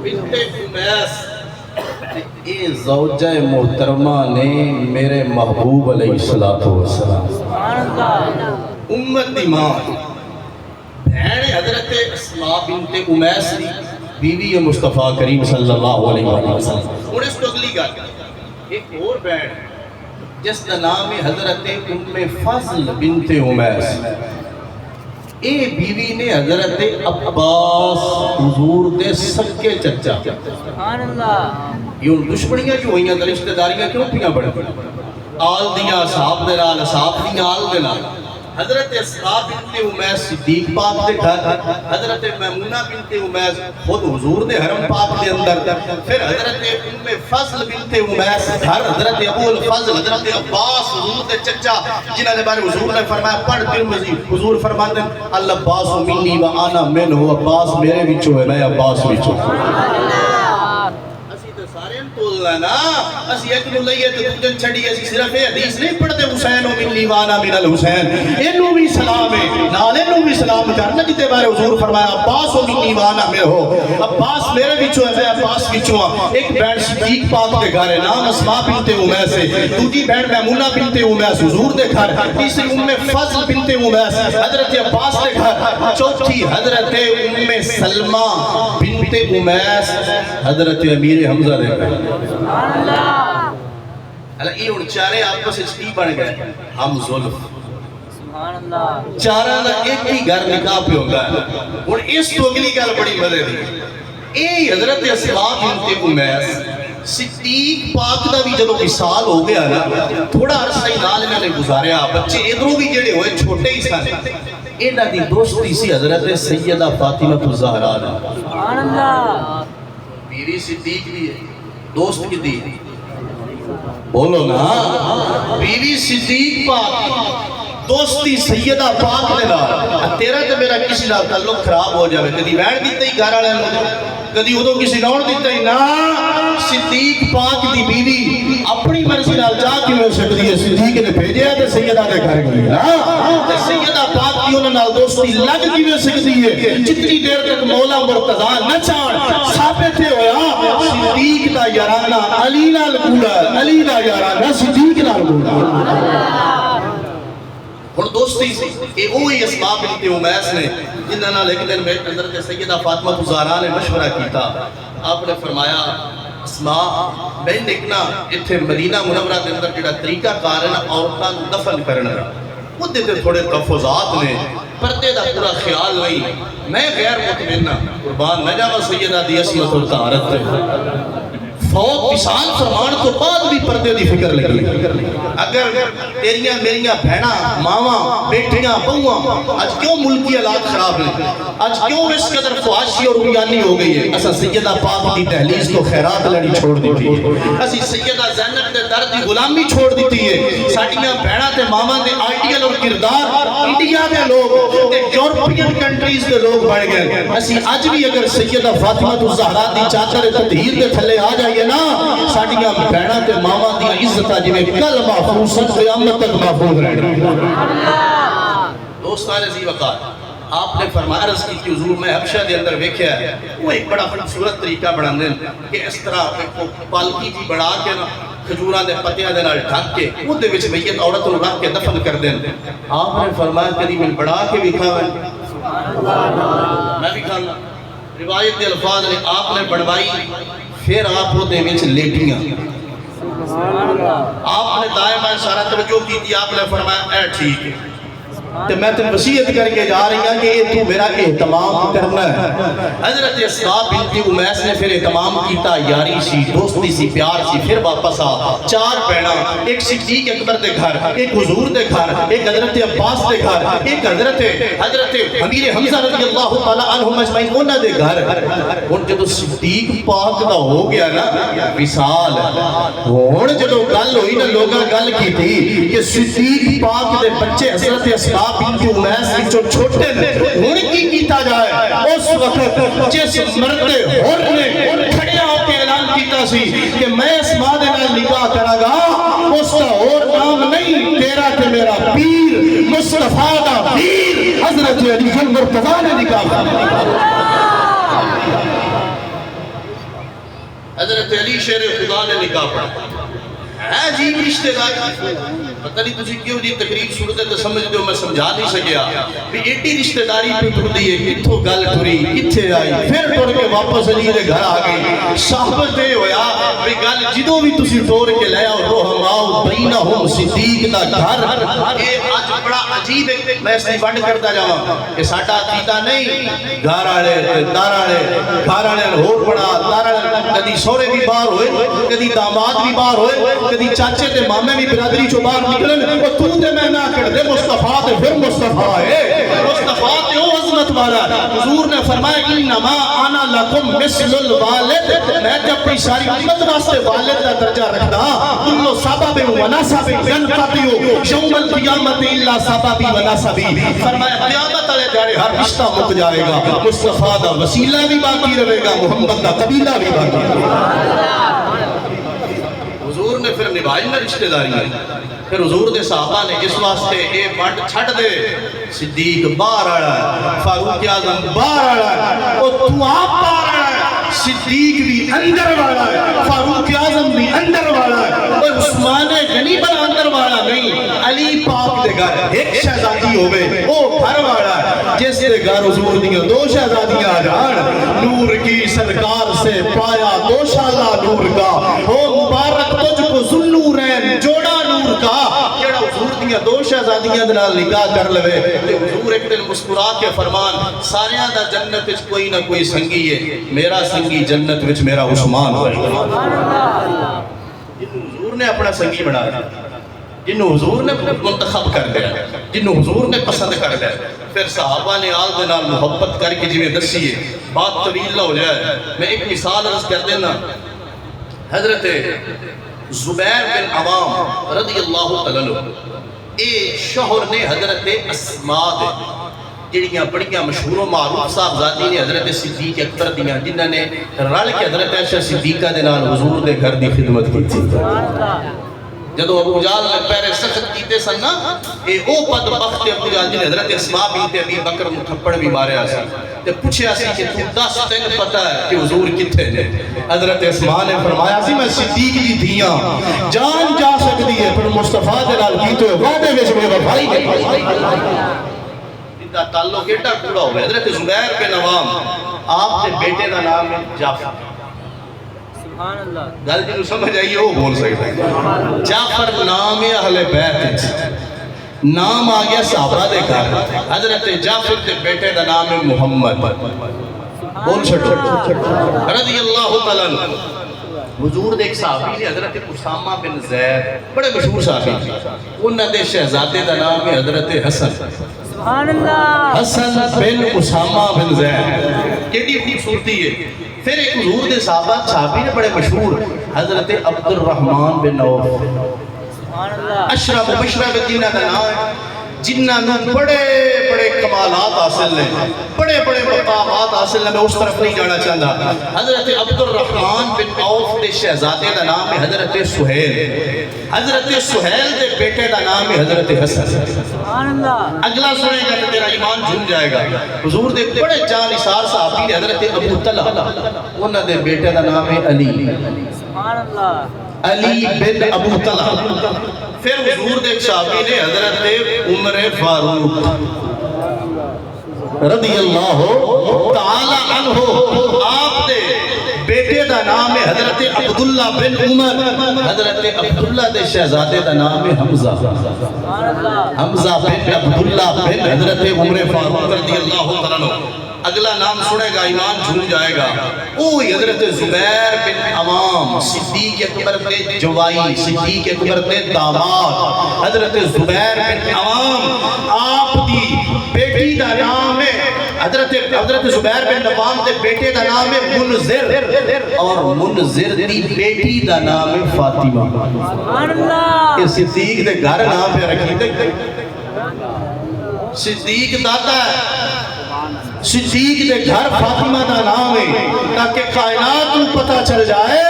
بنت امیس. اے زوجہ محترمہ نے میرے محبوب علیہ السلام، سبحان اللہ. امت دی ماں، بہن حضرت اسماء بنت امیس دی بیوی مصطفیٰ کریم صلی اللہ علیہ وسلم. اور اس کو اگلی گل ایک اور بہن جس کا نام ہے حضرت ام فضل بنت امیس. اے بیوی نے حضرت عباس حضور دے سکے چچا. سبحان اللہ. یہ دشمنیاں جو ہوئیاں تے رشتہ داریاں کیوں پیاں بڑھ آل دیاں اصحاب دے نال، اصحاب دیاں آل دے نال. حضرت اسماء بنت امیس صدیق پاک دے گھر، حضرت میمونہ بنت امیس خود حضور دے حرم پاک دے اندر، پھر حضرت ام فضل بنت امیس گھر حضرت ابو الفضل حضرت عباس حضور دے چچا، جنہاں دے بارے حضور نے فرمایا پڑھ ترمذی، حضور فرماتے ہیں العباس منی و انا منہ، عباس میرے وچوں ہے میں عباس وچوں. نا اسی ایک نو لئیے تو دوجن چھڑی، اسی صرف حدیث نہیں پڑھتے حسین و من لیوانا من الحسین، انہوں بھی سلام ہے نال انہوں بھی سلام کرنا جتے بارے حضور فرمایا عباس و من لیوانا میں ہو، عباس میرے بچوں ہے میں عباس بچوں ہاں. ایک بہن صدیق پاک دے گھر ہے نام اسماء بنت امیس ہے، دوجی بہن میمونہ بنت امیس حضور دے گھر، تیسری ام فضل بنت امیس حضرت عباس دے گھر، چوتھی حضرت ام سلمہ بنت امیس حضرت امیر حمزہ دے گھر. اللہ یہ ان چارے آپس کی بن گئے ہم ظلم. چارہ دا ایک ہی گھر نکاح پہ ہوگا. اور اس تو اگلی گل بڑی مزے دی، اے حضرت اسماء بنت امیس صدیق پاک دا بھی جدو وصال ہو گیا نا، تھوڑا عرصہ ہی نال انہوں نے گزاریا، بچے ادھروں بھی جڑے ہوئے چھوٹے ہی سن. انہاں دی دوستی سی حضرت سیدہ فاطمہ الزہرا نال. سبحان اللہ. بیوی صدیق بھی ہے، دوست کی دی بولو نا، بیوی صدیق پاک دوستی سیدہ پاک دے نال. تیرا تے میرا کسی نال تعلق خراب ہو جاوے، کدی وین دیتا ہی گھر والے نوں، کدی ادو کسی نور دیتا ہی نا. صدیق پاک دی بیوی اپنی مرضی نال جا کے ہو سکتی ہے، صدیق نے بھیجیا تے سیدہ دے گھر گئی نا، تے سیدہ پاک کی انہاں نال دوستی لگ کی ہو سکتی ہے جتنی دیر تک مولا مرتضیٰ نہ چاہن. ثابت ہویا صدیق دا یارانہ علی نال گوڑا، علی دا یارانہ صدیق نال گوڑا. اور دوستی سی کہ وہی اسماء بنت امیس نے جنہاں نال ایک دن میں حضرت سیدہ فاطمہ الزہرا نے مشورہ کیتا. آپ نے فرمایا اسماء بہن دیکھنا اتھے مدینہ منورہ دے اندر جڑا طریقہ کار ہے نا عورتاں دفن کرنا، وہ دیتے تھوڑے تحفظات نے، پردے دا پورا خیال نہیں. میں غیر مطمئنہ قربان نہ جاوا سیدہ دی عصمت اور طہارت تے فوت وصال فرمان تو بعد بھی پردے دی فکر لگی. اگر تیریاں میریاں بہناں ماواں بیٹیاں بہواں آج کیوں ملکی حالات خراب ہیں، آج کیوں اس قدر فحاشی اور بیانی ہو گئی ہے؟ اسا سیدہ پاک دی دہلیز تو خیرات لڑی چھوڑ دیتی ہے، اسی سیدہ زینب دے در دی غلامی چھوڑ دیتی ہے. ساڈیاں بہناں تے ماواں دے آئیڈیل اور کردار انڈیا دے لوگ تے یورپین کنٹریز دے لوگ بن گئے. اسی اج بھی اگر سیدہ فاطمہ الزہرا دی چادر تطہیر دے تھلے آ جائیے نا، ساڈیاں بہناں تے ماواں دی عزتاں جویں کل محفوظ قیامت تک محفوظ رہن. دوستان عزیز وقار آپ نے فرمایا عرض کی کہ حضور میں حبشہ دے اندر ویکھیا ہے وہ ایک بڑا خوبصورت طریقہ بناندے کہ اس طرح پالکی جی بڑا کے نا کھجوراں دے پتیاں دے نال ڈھک کے اون دے وچ میت عورت نوں رکھ کے دفن کر دین. آپ نے فرمایا کدی میں بڑا کے ویکھاویں، میں بھی کھانا. روایت دے الفاظ نے آپ نے بڑوائی، پھر آپ وہ دے وچ لیٹیاں. آپ نے دائیں بائیں سارا توجہ کی تھی، آپ نے فرمایا اے ٹھیک ہے. تو میں تم وصیت کر کے جا رہی ہوں کہ یہ تو میرا اہتمام کرنا ہے۔ حضرت اسماء بنت امیس نے پھر اہتمام کیتا، یاری سی، دوستی سی، پیار سی، پھر واپس آ، 4 بہنا، ایک صدیق اکبر دے گھر، ایک حضور دے گھر، ایک حضرت عباس دے گھر، ایک حضرت امیر حمزہ رضی اللہ تعالی عنہم اجمعین انہاں دے گھر۔ ہن جدوں صدیق پاک دا ہو گیا نا وصال، ہن جدوں گل ہوئی نا لوگاں گل کیتی کہ صدیق پاک دے بچے حضرت اسماء بنت امیس وچوں چھوٹے نے، ہن کی کیتا جائے؟ اس وقت جس مرد حر نے کھڑیا ہو کے اعلان کیتا سی کہ میں اسماء دے نال نکاح کراں گا، اس کا اور نام نہیں، تیرا تے میرا پیر مصطفیٰ دا پیر حضرت علی المرتضیٰ نے نکاح کرایا۔ حضرت علی شیر خدا نے نکاح پڑھا ہے جی رشتہ داری۔ پتہ نہیں تسی کیوں دی تقریب سنتے تو سمجھ دو میں سمجھا نہیں سکیا بھی ایڈی رشتہ داری پہ ٹر دی ہے، کتھوں گل ٹری کتھے آئی، پھر ٹر کے واپس علی دے گھر آ گئی۔ صحبت دے ہویا بھی گل جدوں بھی تسی ٹور کے لے آؤ رحماء بینہم صدیق دا گھر۔ یہ آج بڑا عجیب ہے، میں اس کی ونڈ کرتا جاواں کہ ساڈا عقیدہ نہیں گھر والے دار والے گھر والے ہور بڑا دار والے کدی سورے بھی باہر ہوئے، کدی داماد بھی باہر ہوئے، کدی چاچے تے مامے بھی برادری چوں باہر نکلن، وہ تو تے میں نہ کر دے مصطفیٰ تے پھر مصطفیٰ ہے، مصطفیٰ تے او عظمت والا۔ حضور نے فرمایا انما انا لکم مثل الوالد، میں تے اپنی ساری امت واسطے والد کا درجہ رکھدا، کل سبب و نسب ينقطع یوم القیامت الا سبب و نسب، فرمایا قیامت والے دیہڑے ہر رشتہ مک جائے گا، مصطفیٰ دا وسیلہ بھی باقی رہے گا، محمد دا قبیلہ بھی باقی رہے گا۔ حضور نے پھر نبھائی نہ رشتہ داری ہے، پھر حضور دے صحابہ نے اس واسطے اے بانٹ چھڑ دے، صدیق باہر آڑا ہے، فاروق اعظم باہر آڑا ہے، اور تو آپ باہر آڑا ہے، صدیق بھی اندر والا ہے، فاروق اعظم بھی اندر والا ہے، اور عثمان غنی بل اندر والا نہیں، علی پاک دے گھر ایک شہزادی ہوئے وہ گھر والا ہے، جس دے گھر حضور دیاں 2 شہزادیاں آ جان، نور کی سرکار سے پایا 2 شالہ نور کا، ہو مبارک تجھ کو ذوالنورین جوڑا نور کا، جڑا حضور دیاں 2 شہزادیاں دے نال نکاح کر لوے تے حضور ایک دن مسکرا کے فرمان ساریاں دا جنت وچ کوئی نہ کوئی سنگی ہے، میرا سنگی جنت وچ میرا عثمان ہوئے۔ حضور نے اپنا سنگی بنایا، جنہوں حضور نے منتخب کر دیا، جنہوں حضور نے پسند کر دیا، پھر صحابہ نے آل دے نال محبت کر کے جویں دسی ہے، بات طویل نہ ہو جائے، میں ایک مثال عرض کر دینا۔ حضرت زبیر بن عوام رضی اللہ تعالیٰ اے شوہر نے حضرت اسماء دے جڑیاں بڑیاں مشہور و معروف صاحبزادی نے حضرت صدیق اکبر دیاں جنہاں نے رل کے حضرت عائشہ صدیقہ دے نال حضور دے گھر دی خدمت کی تھی۔ جدو ابو جہل نے پہرے سخت کیتے سن نا، اے او بدبخت ابو جہل جن حضرت اسماء بنت ابی بکر نوں تھپڑ بھی ماریا سی تے پوچھیا سی کہ تو دس تین پتہ ہے کہ حضور کتھے نے؟ حضرت اسماء نے فرمایا سی میں صدیق دی دھیاں، جان جا سکتی ہے پر مصطفیٰ دے نال کیتے وعدے وچ بے وفائی نہیں۔ دا تعلق ایڈا کوڑا ہوئے۔ حضرت زبیر بن عوام آپ دے بیٹے دا نام ہے جعفر، سبحان اللہ، گل جنہوں سمجھ آئیے وہ بول سکتا ہے، جعفر نام ہے اہل بیت، نام آگیا صحابہ دے گھر، حضرت جعفر دے بیٹے دا نام ہے محمد، بول چھڑو رضی اللہ تعالیٰ عنہ۔ حضور دے ایک صحابی نے حضرت اسامہ بن زید، بڑے مشہور صحابی تھی، انہاں دے شہزادے دا نام ہے حضرت حسن، سبحان اللہ، حسن بن اسامہ بن زید، کیڑی خوبصورتی ہے۔ پھر ایک حضور دے صحابی نے بڑے مشہور حضرت عبد الرحمن بن عوف، سبحان اللہ، اشرف مبشرہ بالجنہ کا نام ہے، جنہاں نے بڑے بڑے کمالات حاصل ہیں، بڑے بڑے مقامات حاصل ہیں، میں اس طرف نہیں جانا چاہتا۔ حضرت عبد الرحمن بن عوف دے شہزادے دا نام ہے حضرت سہیل، حضرت سہیل دے بیٹے دا نام ہے حضرت حسن۔ سبحان اللہ، اگلا سنے گا تو تیرا ایمان جھوم جائے گا۔ حضور دے بڑے جانثار صحابی نے حضرت ابو طلحہ، انہاں دے بیٹے دا نام ہے علی، سبحان اللہ، علی بن ابو طلحہ۔ پھر حضور دے صحابی نے حضرت عمر فاروق رضی اللہ تعالی عنہ، آپ دے بیٹے دا نام ہے حضرت عبداللہ بن عمر، حضرت عبداللہ دے شہزادے دا نام ہے حمزہ، حمزہ بن عبداللہ بن حضرت عمر فاروق رضی اللہ تعالیٰ عنہ۔ اگلا نام سنے گا ایمان جھول جائے گا، اوہی حضرت زبیر بن عوام، صدیق اکبر دے جوائی، صدیق اکبر دے داماد، حضرت زبیر بن عوام، آپ دی بیٹی دا نام ہے حضرت زبیر بن عوام دے بیٹے دا نام ہے منذر، اور منذر دی بیٹی دا نام ہے فاطمہ۔ یہ صدیق دے گھر نام پہ رکھی دے، صدیق داتا ہے، صدیق دے گھر فاطمہ دا نام ہے، تاکہ کائنات کو پتہ چل جائے۔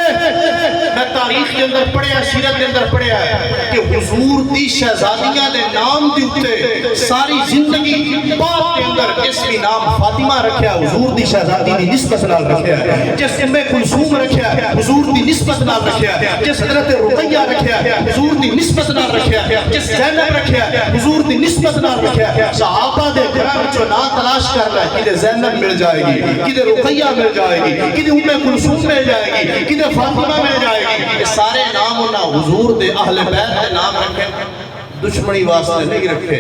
میں تاریخ کے اندر پڑھیا، سیرت کے اندر پڑھیا ہے کہ حضور دی شہزادیاں دے نام دی اتے ساری زندگی باپ کے اندر جس بھی نام فاطمہ رکھیا حضور دی شہزادی دی نسبت نال رکھیا ہے، جس ام کلثوم رکھیا حضور دی نسبت نال رکھیا، جس حضرت رقیہ رکھیا حضور دی نسبت نال رکھیا، جس زینب رکھیا حضور دی نسبت نال رکھیا۔ صحابہ دے گھراں وچوں نام تلاش کر رہا ہے، کدے زینب مل جائے گی، کدے رقیہ مل جائے گی، کدے ام کلثوم مل جائے گی، کدے فاطمہ مل جائے گی۔ یہ سارے نام انہاں حضور دے اہل بیت دے نام رکھے، دشمنی واسطے نہیں رکھے،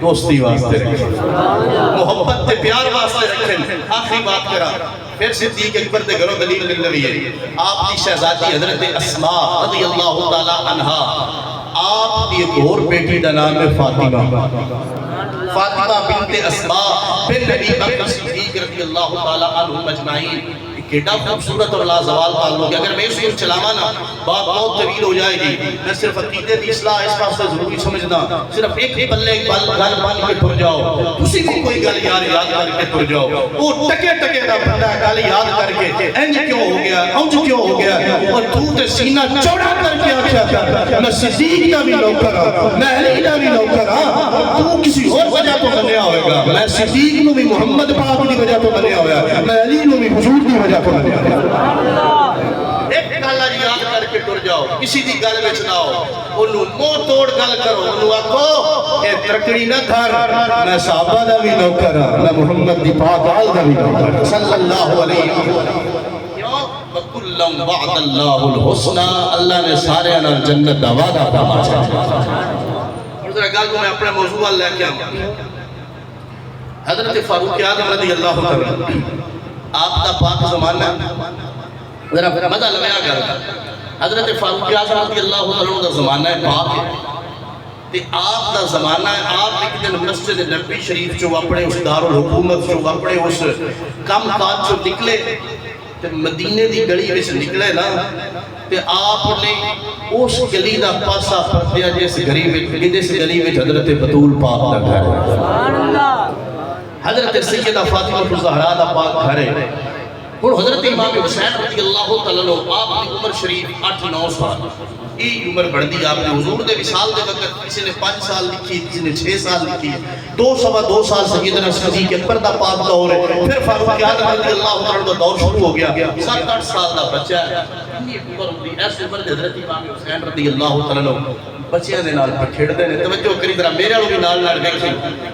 دوستی واسطے رکھے، محبت تے پیار واسطے رکھے۔ آخری بات کرا، پھر صدیق اکبر دے گھروں دلیل مل رہی ہے، آپ کی شہزادی حضرت اسماء رضی اللہ تعالی عنہا، آپ کی ایک اور بیٹی دا نام ہے فاطمہ، فاطمہ بنت اسماء بن نبی بکر صدیق رضی اللہ تعالی عنہ مجمعین۔ کیٹا خوبصورت اور لازوال تعلق ہے، اگر میں اس کو چلاما نا بات بہت طویل ہو جائے گی۔ میں صرف عقیدے کی اصلاح اس پاس سے ضروری سمجھنا، صرف ایک پلے گل بن کے ٹر جاؤ، اسی کو کوئی گل یاد کر کے ٹر جاؤ، وہ ٹکے دا بندہ گل یاد کر کے انج کیوں ہو گیا، اونج کیوں ہو گیا، اور تو تے سینہ چوڑا کر کے آکھیا کر میں صدیق دا بھی نوکر ہاں، میں علی دا بھی نوکر ہاں، تو کسی اور وجہ تو بنیا ہوئے گا، میں صدیق نو بھی محمد پاک دی وجہ تو بنیا ہویا، میں علی نو بھی حضور دی وجہ تو بنیا ہویا۔ ایک گل یاد کر کے ٹر جاؤ، کسی دی گل وچ نہ ہو، انہوں منہ توڑ گل کرو، انہوں آکھو اے ترکڑی نہ دھر، میں صحابہ دا بھی نوکر ہاں، میں محمد دی پاک آل دا بھی نوکر ہاں صلی اللہ علیہ وسلم۔ کیوں؟ وَكُلًّا وَعْدَ اللَّهُ الْحُسْنَى، اللہ نے سارے انہاں جنت دا وعدہ فرمایا۔ اور ذرا گل کو میں اپنے موضوع لے کے آؤں، حضرت فاروق اعظم رضی اللہ عنہ، آپ دا پاک زمانہ ذرا مزہ لگایا گل، حضرت فاروق اعظم رضی اللہ عنہ دا زمانہ پاک ہے، تے آپ دا زمانہ ہے، آپ ایک دن مسجد نبی شریف چو اپنے اس دارالحکومت چو اپنے اس کم کاج چو نکلے، تے مدینے دی گلی وچ نکلے نا، تے آپ نے اس گلی دا پاسا پردیا جس گلی وچ حضرت بطول پاک دا گھر ہے، حضرت سیدہ فاطمہ الزہرا دا پاک گھر ہے۔ اور حضرت امام حسین رضی اللہ تعالیٰ عنہ، آپ کی عمر شریف 8-9 سال، یہ عمر بڑھ دی آپ نے حضور دے وصال دے وقت کسی نے 5 سال لکھی، کسی نے 6 سال لکھی، 2 سال سیدنا صدیق اکبر دا پاک دور ہے، پھر فاروق اعظم رضی اللہ تعالیٰ عنہ دا دور شروع ہو گیا، 7-8 سال دا بچہ ہے، ایسے عمر حضرت امام حسین رضی اللہ تعالیٰ عنہ بچیاں دے نال پہ کھیڑ دے، توجہ کری ذرا میرے بھی نال دیکھی،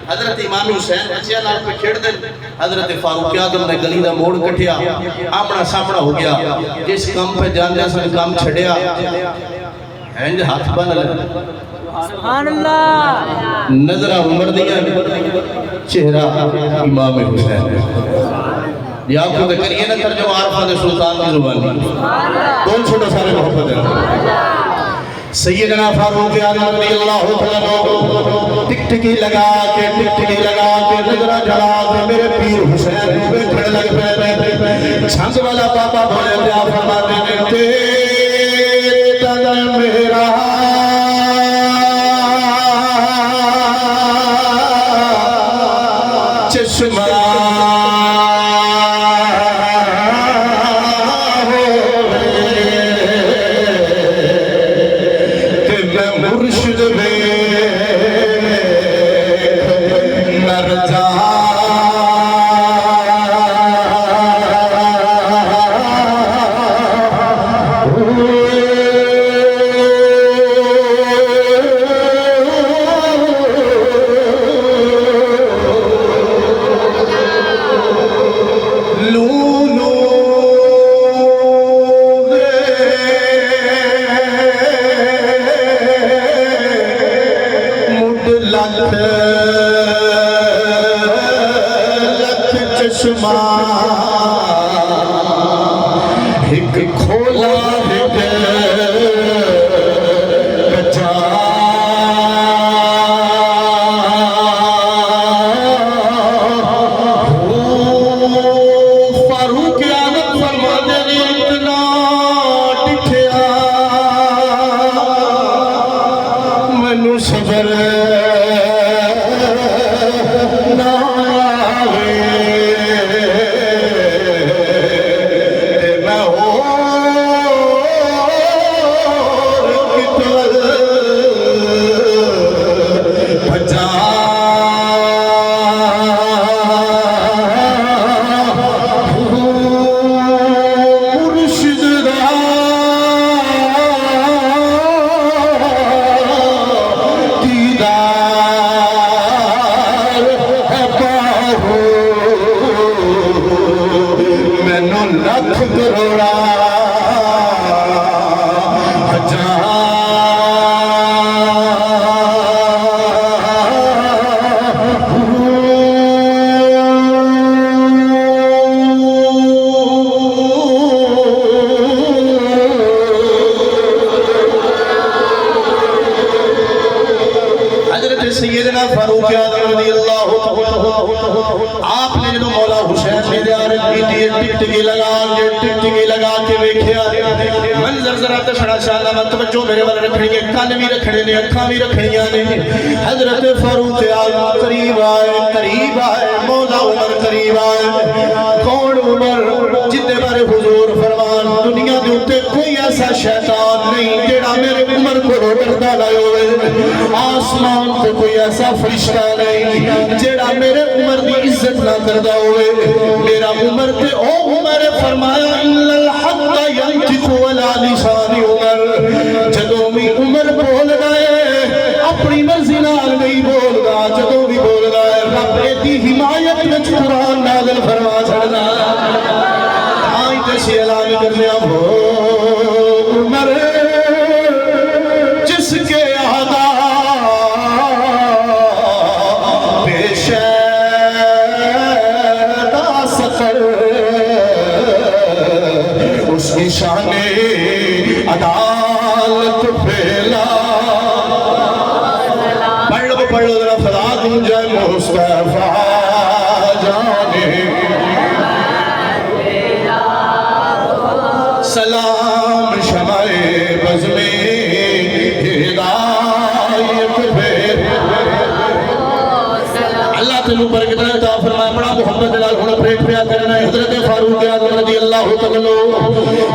حضرت امام حسین بچیاں نال پہ کھیڑ دے، حضرت فاروق اعظم نے گلی دا موڑ کٹھیا، آمنا سامنا ہو گیا، جس کام پہ جاندے سن کام چھڑیا، ہینج ہاتھ بن لے، سبحان اللہ، نظرہ عمر دیا، چہرہ امام حسین، یہ آپ کو کریے نا ترجمہ عارفہ دے سلطان کی زبانی، کون چھوٹا سارے محبت ہے۔ سیدنا فاروق اعظم رضی اللہ عنہ ٹک ٹکی لگا کے نظرہ جڑا کے میرے پیر حسین کو بیٹھنے لگ پہ، چھنگ والا بابا بھولے دیا فرماتے ہیں تیرا میرا چشمہ لکھ چشمہ ایک کھولا ایک کچا فاروق اعظم فرماتے نے اتنا ڈٹھیا مینو صبر نہ آوے تے میں اور کتل بچا مرشد دا دیدار ہے باہو مینو لکھ کروڑا حضرت سیدنا فاروق اعظم رضی اللہ عنہ آپ نے جو مولا حسین نے زیارت کی تھی ٹکٹکی لگا کے ویکھیا منظر ذرا تشڑا شالا میں توجہ میرے والے رکھنے کے کان بھی رکھنے نے اکھاں بھی رکھنیاں نے حضرت فاروق اعظم قریب آئے مولا عمر قریب آئے کون عمر جتنے بارے حضور فرمان دنیا دے اوتے کوئی ایسا شیطان نہیں جیڑا میرے عمر کو ڈردا نہ ہوئے آسمان تے کوئی ایسا فرشتہ نہیں جیڑا میرے عمر دی عزت نہ کردا ہوئے میرا عمر تے او عمر فرمایا الا الحق ينطق ولا لسان عمر جدوں بھی عمر بول گئے اپنی مرضی نال نہیں بولدا جدوں بھی بول گئے رب دی حمایت وچ قرآن نازل فرما چھڑدا آئی تے اعلان کرنے ہو عمر جس کے ادا پیش دا سفر اس کی شان عدالت پھیلا پڑھ لو ذرا فضا گونجے مصطفیٰ جانے سلام شمع بز میں ہدایت پھیر اللہ تینوں برکت عطا فرمائے بڑا محبت نال ہن پریٹ پیا کرنا ہے حضرت فاروق اعظم رضی اللہ تعالی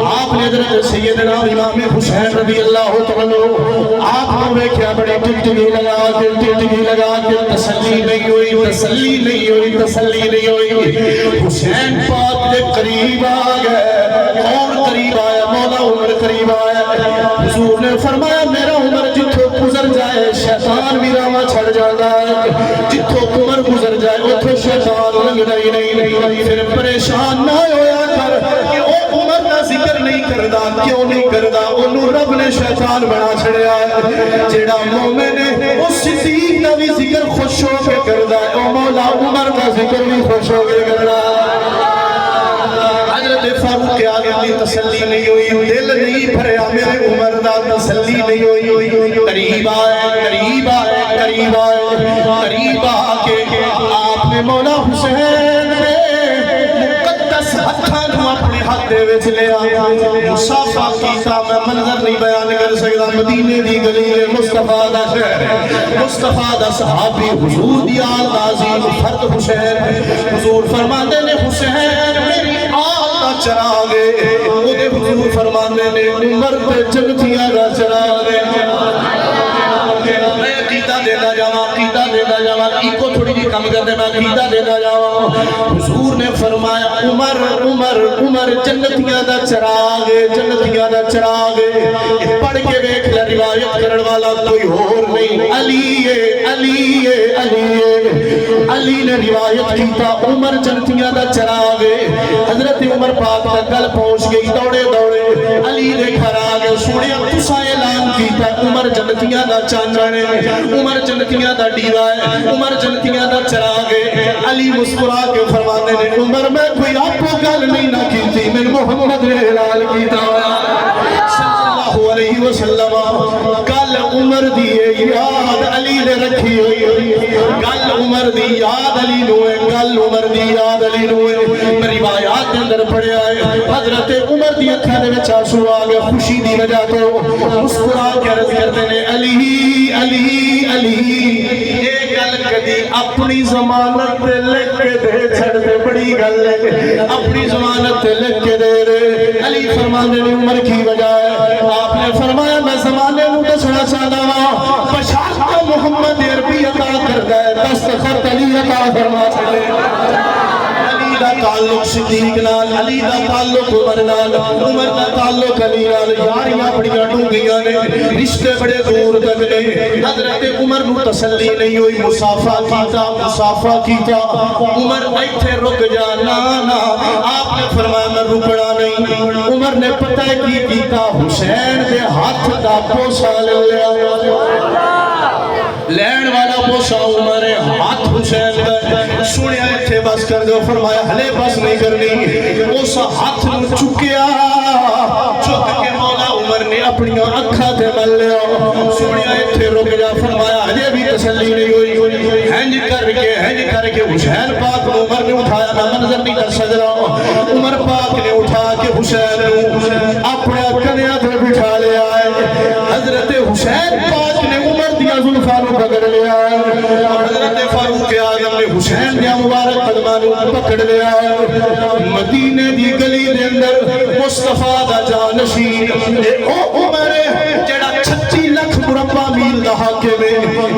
آپ نے حضرت سیدنا امام حسین رضی اللہ تعالی آپ نے ویکھیا بڑی ٹکٹکی لگا کے تسلی نہیں ہوئی حسین پاک کے قریب آ گئے اور قریب آیا مولا عمر قریب آیا حضور نے فرمایا میرا عمر جتھوں گزر جائے شیطان بھی راہ چھڑ جاتا ہے جتھوں عمر گزر جائے اتھوں شیطان لنگدا ہی نہیں پھر پریشان نہ ہویا کر کہ او عمر دا ذکر نہیں کردا کیوں نہیں کردا اونوں رب نے شیطان بنا چھڑیا ہے جیڑا مومن ہے او صدیق دا بھی ذکر خوش ہو کے کردا ہے او مولا عمر دا ذکر بھی خوش ہو کے کردا حضرت فاروق اعظم کی تسلی نہیں ہوئی دل نہیں بھریا میرے عمر دا تسلی نہیں ہوئی قریب آ کے آپ نے مولا حسین نے مقدس ہتھاں نوں اپنے ہاتھ دے وچ لیا مصافہ کیتا میں منظر نہیں بیان کر سکدا مدینے دی گلی ہے مصطفیٰ دا شہر مصطفیٰ دا صحابی حضور دی آل عظیم فرد حسین حضور فرماتے نے حسین میری آل دا چراغ ہے اودے حضور فرماتے نے عمر تے جنتیاں دا چراغ ہے میں عقیدہ دینا جاواں ایکو تھوڑی جی کم کر دے میں عقیدہ دینا جاواں حضور نے فرمایا عمر جنتیاں دا چراغ ہے پڑھ کے دیکھ لے روایت کرن والا کوئی اور نہیں علی ہے علی نے روایت کیتا عمر جنتیاں دا چراغ حضرت عمر پاک تک گل پہنچ گئی دوڑے دوڑے علی دے گھر آ گئے سونے تسا اعلان کیتا عمر جنتیاں دا چانن ہے عمر جنتیاں دا ڈیوا ہے عمر جنتیاں دا چراغ ہے علی مسکرا کے فرمانے نے عمر میں کوئی آپ کو گل نہیں نہ کیتی میں محمد نے اعلان کیتا صلی اللہ علیہ وسلم گل عمر دی یاد علی نے رکھی ہوئی گل عمر دی یاد علی نو ہے گل عمر دی یاد علی نو ہے روایات کے اندر پڑھیا ہے حضرت عمر دی اکھاں دے وچ آنسو آ گئے خوشی دی وجہ تو مسکرا کے عرض کرتے نے علی علی علی اے گل کدی اپنی ضمانت تے لکھ کے دے چھڑ تے بڑی گل ہے اپنی ضمانت تے لکھ کے دے رے علی فرماندے نے عمر کی وجہ ہے آپ نے فرمایا میں زمانے نو دسنا چاہتا ہوں بشارت محمد عربی عطا کردا ہے دستخط علی عطا فرما چھڑے علی دا تعلق صدیق نال علی دا تعلق عمر نال عمر دا تعلق علی نال یاریاں بڑیاں ڈونگیاں نے رشتے بڑے دور تک نے حضرت عمر نو تسلی نہیں ہوئی مسافہ کیتا عمر ایتھے رک جا نا آپ نے فرمایا میں رکنا نہیں عمر نے پتہ کی کیتا حسین دے ہاتھ دا بوسا لے لیا لین والا بوسا عمر ہاتھ حسین دا سنیا ایتھے بس کر دو فرمایا ہلے بس نہیں کرنی بوسا ہاتھ نو چکیا چک کے مولا عمر نے اپنی اکھا تے مل لیا سنیا ایتھے رک جا فرمایا ہجے بھی تسلی نہیں ہوئی ہنج کر کے حسین پاک نے عمر نے اٹھایا میں منظر نہیں کر سک رہا عمر پاک نے اٹھا کے حسین نے اپنے کنیا تے بٹھا لیا ہے حضرت حسین پاک نے عمر دیا زلفاں نو پکڑ لیا ہے اور حضرت فاروق اعظم نے حسین دیا مبارک قدماں نو پکڑ لیا ہے مدینے دی گلی دے اندر مصطفیٰ دا جانشین او عمر جڑا 36 لاکھ مربع میل دا حاکم ہے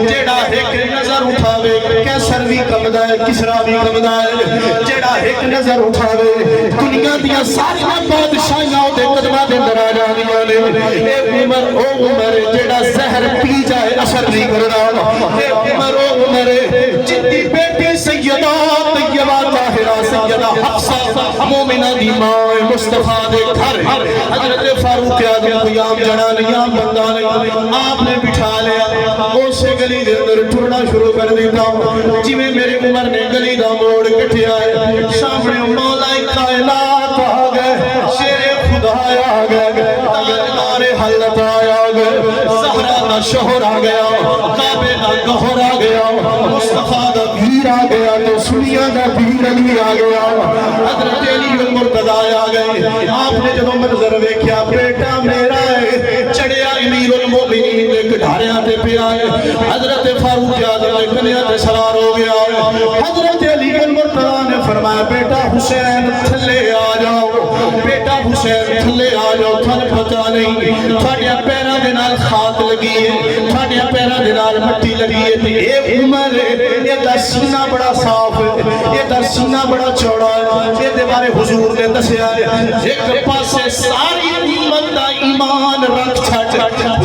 جڑا ایک نظر اٹھاوے کیسر بھی کمدا ہے کسرا بھی کمدا ہے جڑا ایک نظر اٹھاوے دنیا دیا ساری بادشاہیاں دے قدماں دے اندر آ جاندیاں نے اے عمر او عمر جڑا زہر پی جائے اثر نہیں کردا اے عمر او عمر جن دی بیٹی سیدہ طیبہ طاہرہ سیدہ حفصہ مومنہ دی ماں مصطفیٰ دے گھر حضرت فاروق اعظم کوئی عام جڑا نہیں عام بندہ نہیں آپ نے بٹھا لیا اسے گلی دے اندر ٹرنا شروع کر دیتا جی میں میرے عمر نے گلی دا موڑ کٹھیا ہے سامنے مولا کائنات آ گئے شیر خدا آ گئے تاجدار حضرت آ گئے زہرا دا شوہر آ گیا کعبے دا گہر آ گیا مصطفیٰ دا پیر آ گیا تو سنیا دا پیر علی آ گیا حضرت علی المرتضی آ گئے آپ نے جب منظر ویکھیا بیٹا میرا ہے چڑھیا امیر المومنین نے کٹھاریاں تے پیا ہے حضرت فاروق اعظم نے کنیا تے سوار ہو گیا حضرت علی المرتضی نے فرمایا بیٹا حسین تھلے آ جاؤ بیٹا حسین تھلے آ جاؤ تھن پتہ نہیں تھاڈیاں پیراں دے نال خاک لگی ہے تھاڈیاں پیراں دے نال مٹی لگی ہے تے اے عمر اے دا سینہ بڑا صاف ہے اے دا سینہ بڑا چوڑا ہے اے دے بارے حضور نے دسیا ہے ایک پاسے ساری امت دا ایمان رکھ چھٹ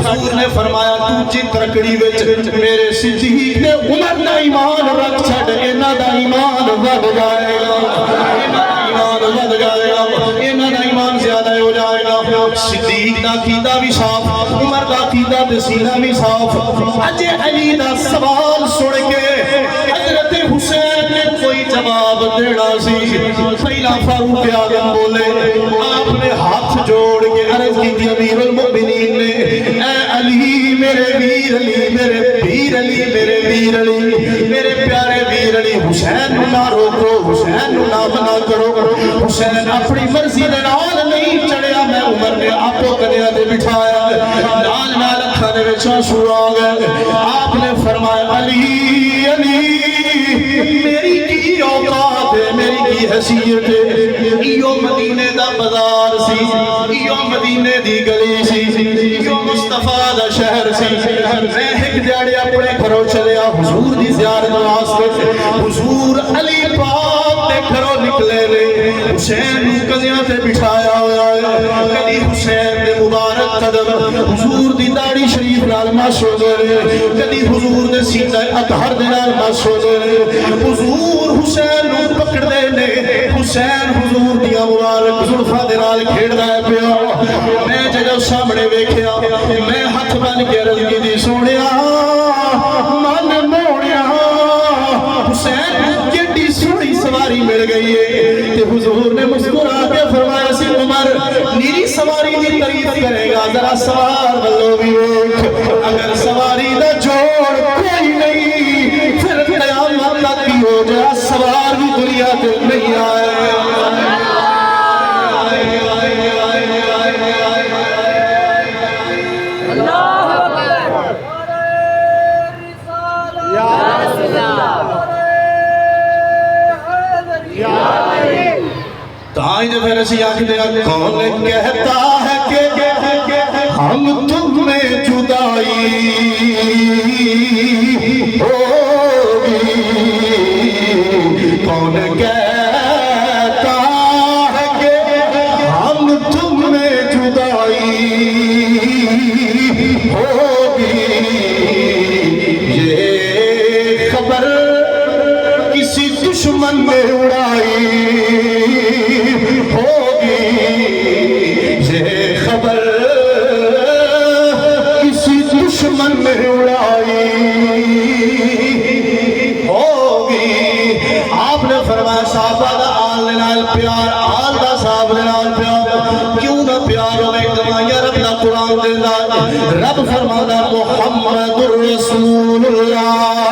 حضور نے فرمایا تو جی ترکڑی وچ میرے صدیق نے عمر دا ایمان رکھ چھٹ انہاں دا ایمان ود جائے گا انہاں دا ایمان ود جائے گا انہاں دا ایمان زیادہ ہو جائے گا صدیق دا عقیدہ بھی صاف عمر دا عقیدہ تے سینہ بھی صاف اج علی دا سوال سن کے حضرت حسین نے کوئی جواب دینا سی پہلا فاروق اعظم بولے آپ نے ہاتھ جوڑ کے عرض کی امیر المؤمنین نے اے علی میرے ویر علی میرے پیر علی میرے ویر علی میرے پیارے ویر علی حسین نو نہ روکو حسین نو نہ منع کرو حسین اپنی مرضی دے نال نہیں چڑھیا میں عمر نے آپو کنیا دے بٹھایا نال نال اکھاں دے وچ آنسو آ گئے آپ نے فرمایا علی علی میری کی اوقات ہے میری کی حیثیت ہے ایو مدینے دا بازار سی ایو مدینے دی گلی سی ایو مصطفیٰ دا شہر سی میں ایک دیاڑے اپنے گھروں چلیا حضور دی زیارت واسطے حضور علی پاک دے گھروں نکلے نے حسین کنیاں تے بٹھایا ہوا ہے کدی حسین دے مبارک قدم حضور دی داڑھی شریف نال مس ہو گئے کدی حضور دے سینہ اطہر دے نال مس ہو گئے حضور حسین نو پکڑ دے نے حسین حضور دیاں مبارک زلفاں دے نال کھیڑدا ہے پیا میں جدوں سامنے ویکھیا میں ہاتھ بن کے عرض کیتی سونیا من موڑیا حسین کیڈی سونی سواری مل گئی ہے تے حضور نے مسکرا کے فرمایا سی عمر نیری سواری دی تعریف کرے گا ذرا سوار ولو بھی ویکھ اگر سواری دا جوڑ کوئی نہیں پھر قیامت تک کی ہو جا سوار بھی دنیا تے نہیں آئے تائیں پھر اسی آکھتے ہیں کون کہتا ہے کہ ہم تم میں جدائی ہوگی کون کہتا ہے کہ ہم تم میں جدائی ہوگی یہ خبر کسی دشمن نے اڑائی ہوگی یہ خبر کسی دشمن نے اڑائی ہوگی آپ نے فرمایا صحابہ دا آل نال پیار آل دا صحابہ نال پیار کیوں نہ پیار ہوئے کمائیہ رب دا قرآن دینا رب فرمانا محمد رسول اللہ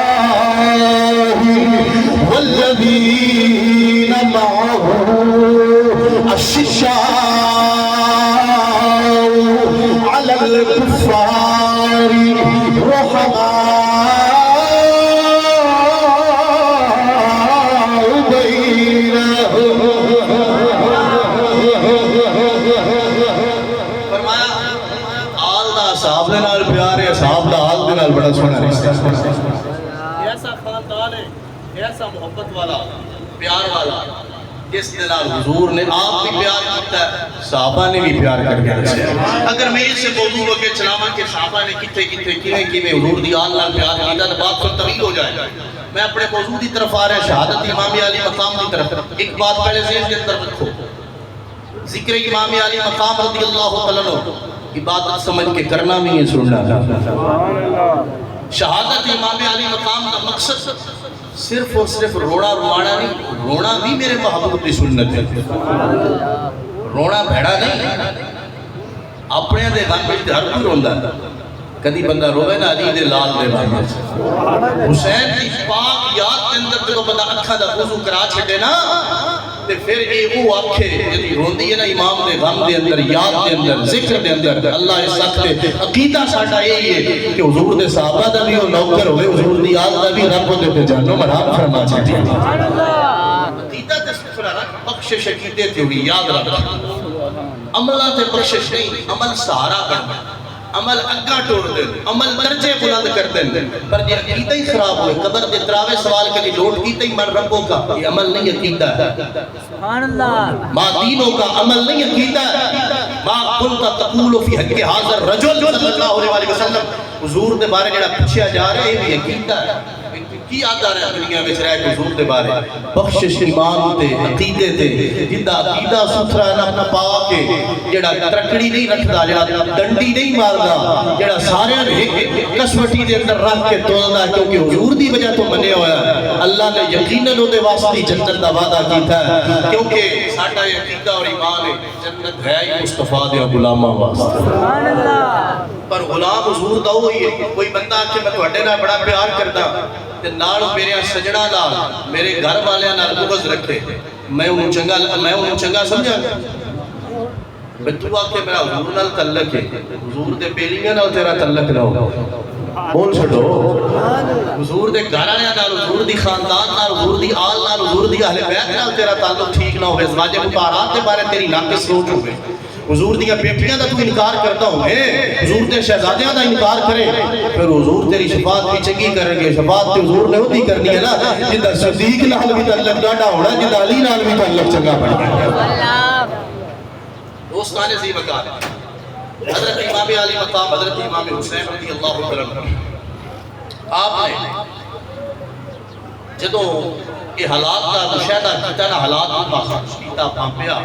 والذین معه الشجاع على الكفار رحماء بينهم فرمایا آل دا صحاب دے نال پیار ہے صحاب دا آل دے نال بڑا سونا رشتہ ایسا خاندان ہے ایسا محبت والا پیار والا جس دلال حضور نے آپ بھی پیار کرتا ہے صحابہ نے بھی پیار کر کے رکھا ہے اگر میں اس سے موضوع ہو کے چلاواں کہ صحابہ نے کتنے حضور دی آل نال پیار کیتا تو بات پر طویل ہو جائے میں اپنے موضوع دی طرف آ رہا ہے شہادت امام علی مقام دی طرف ایک بات پہلے ذہن کے اندر رکھو ذکر امام علی مقام رضی اللہ عنہ عبادت سمجھ کے کرنا بھی ہے سننا شہادت امام علی مقام کا مقصد صرف اور صرف رونا روانا نہیں رونا بھی میرے محبوب کی سنت ہے رونا بھیڑا نہیں اپنے دے غم میں ہر کوئی روندا ہے کدی بندہ روے نا علی دے لال دے غم میں حسین کی پاک یاد کے اندر جو بندہ اکھاں دا وضو کرا چھڈے نا تے پھر یہ وہ آنکھیں جدی روندی ہے نا امام دے غم دے اندر یاد دے اندر ذکر دے اندر اللہ اس وقت عقیدہ ساڈا یہی ہے کہ حضور دے صحابہ دا بھی وہ نوکر ہوئے حضور دی آل دا بھی رب دے تے جہنم حرام فرما چھڈی عقیدہ تے سفر رکھ بخشش عقیدے تے ہوئی یاد رکھ عملہ تے بخشش نہیں عمل سہارا کرنا عمل اگا ٹوڑ دیں عمل درجے بلند کر دیں پر یہ عقیدہ ہی خراب ہوئے قبر دے تراوے سوال کے لیے لوٹ کیتے ہی من ربوں کا یہ عمل نہیں عقیدہ ہے سبحان اللہ ماں دینوں کا عمل نہیں عقیدہ ہے ماں کنتا تقول فی حق حاضر رجل صلی اللہ علیہ وسلم حضور دے بارے جڑا پچھیا جا رہے ہیں یہ عقیدہ ہے کی آتا رہا دنیا میں رہے حضور دے بارے بخشش ایمان تے عقیدے تے جدہ عقیدہ ستھرا نہ اپنا پاوا کے جڑا ترکڑی نہیں رکھدا جڑا ڈنڈی نہیں ماردا جڑا سارے کسوٹی دے اندر رکھ کے تولدا کیونکہ حضور دی وجہ تو منیا ہویا اللہ نے یقیناً دے واسطے جنت دا وعدہ کیتا ہے کیونکہ ساڈا عقیدہ اور ایمان ہے جنت ہے ہی مصطفیٰ دے غلاماں واسطے سبحان اللہ پر غلام حضور دا ہوئی ہے کوئی بندہ کہ میں تواڈے نال بڑا پیار کردا تے نال میرے سجڑا نال میرے گھر والے نال بغض رکھے میں انہوں چنگا سمجھا میں تو آکے میرا حضور نال تعلق ہے حضور دے بیلیاں نال تیرا تعلق نہ ہو بول چھڑو حضور دے گھر والے نال حضور دی خاندان نال حضور دی آل نال حضور دی اہل بیت نال تیرا تعلق ٹھیک نہ ہو ازواج مطہرات دے بارے تیری ناقص سوچ ہوے حضور دیا بیٹیاں دا تو انکار کرتا ہوں حضور دے شہزادیاں دا انکار کرے پھر حضور تیری شفاعت بھی چنگی کریں گے شفاعت تے حضور نے ہوتی کرنی ہے نا جدہ صدیق نال بھی تعلق ڈاڈا ہونا جدہ علی نال بھی تعلق چنگا بڑھ گیا دوستانے سی مکان حضرت امام علی مقام حضرت امام حسین رضی اللہ عنہ آپ نے جدو یہ حالات کا مشاہدہ کیتا نا، حالات کا محسوس کیتا پامپیا،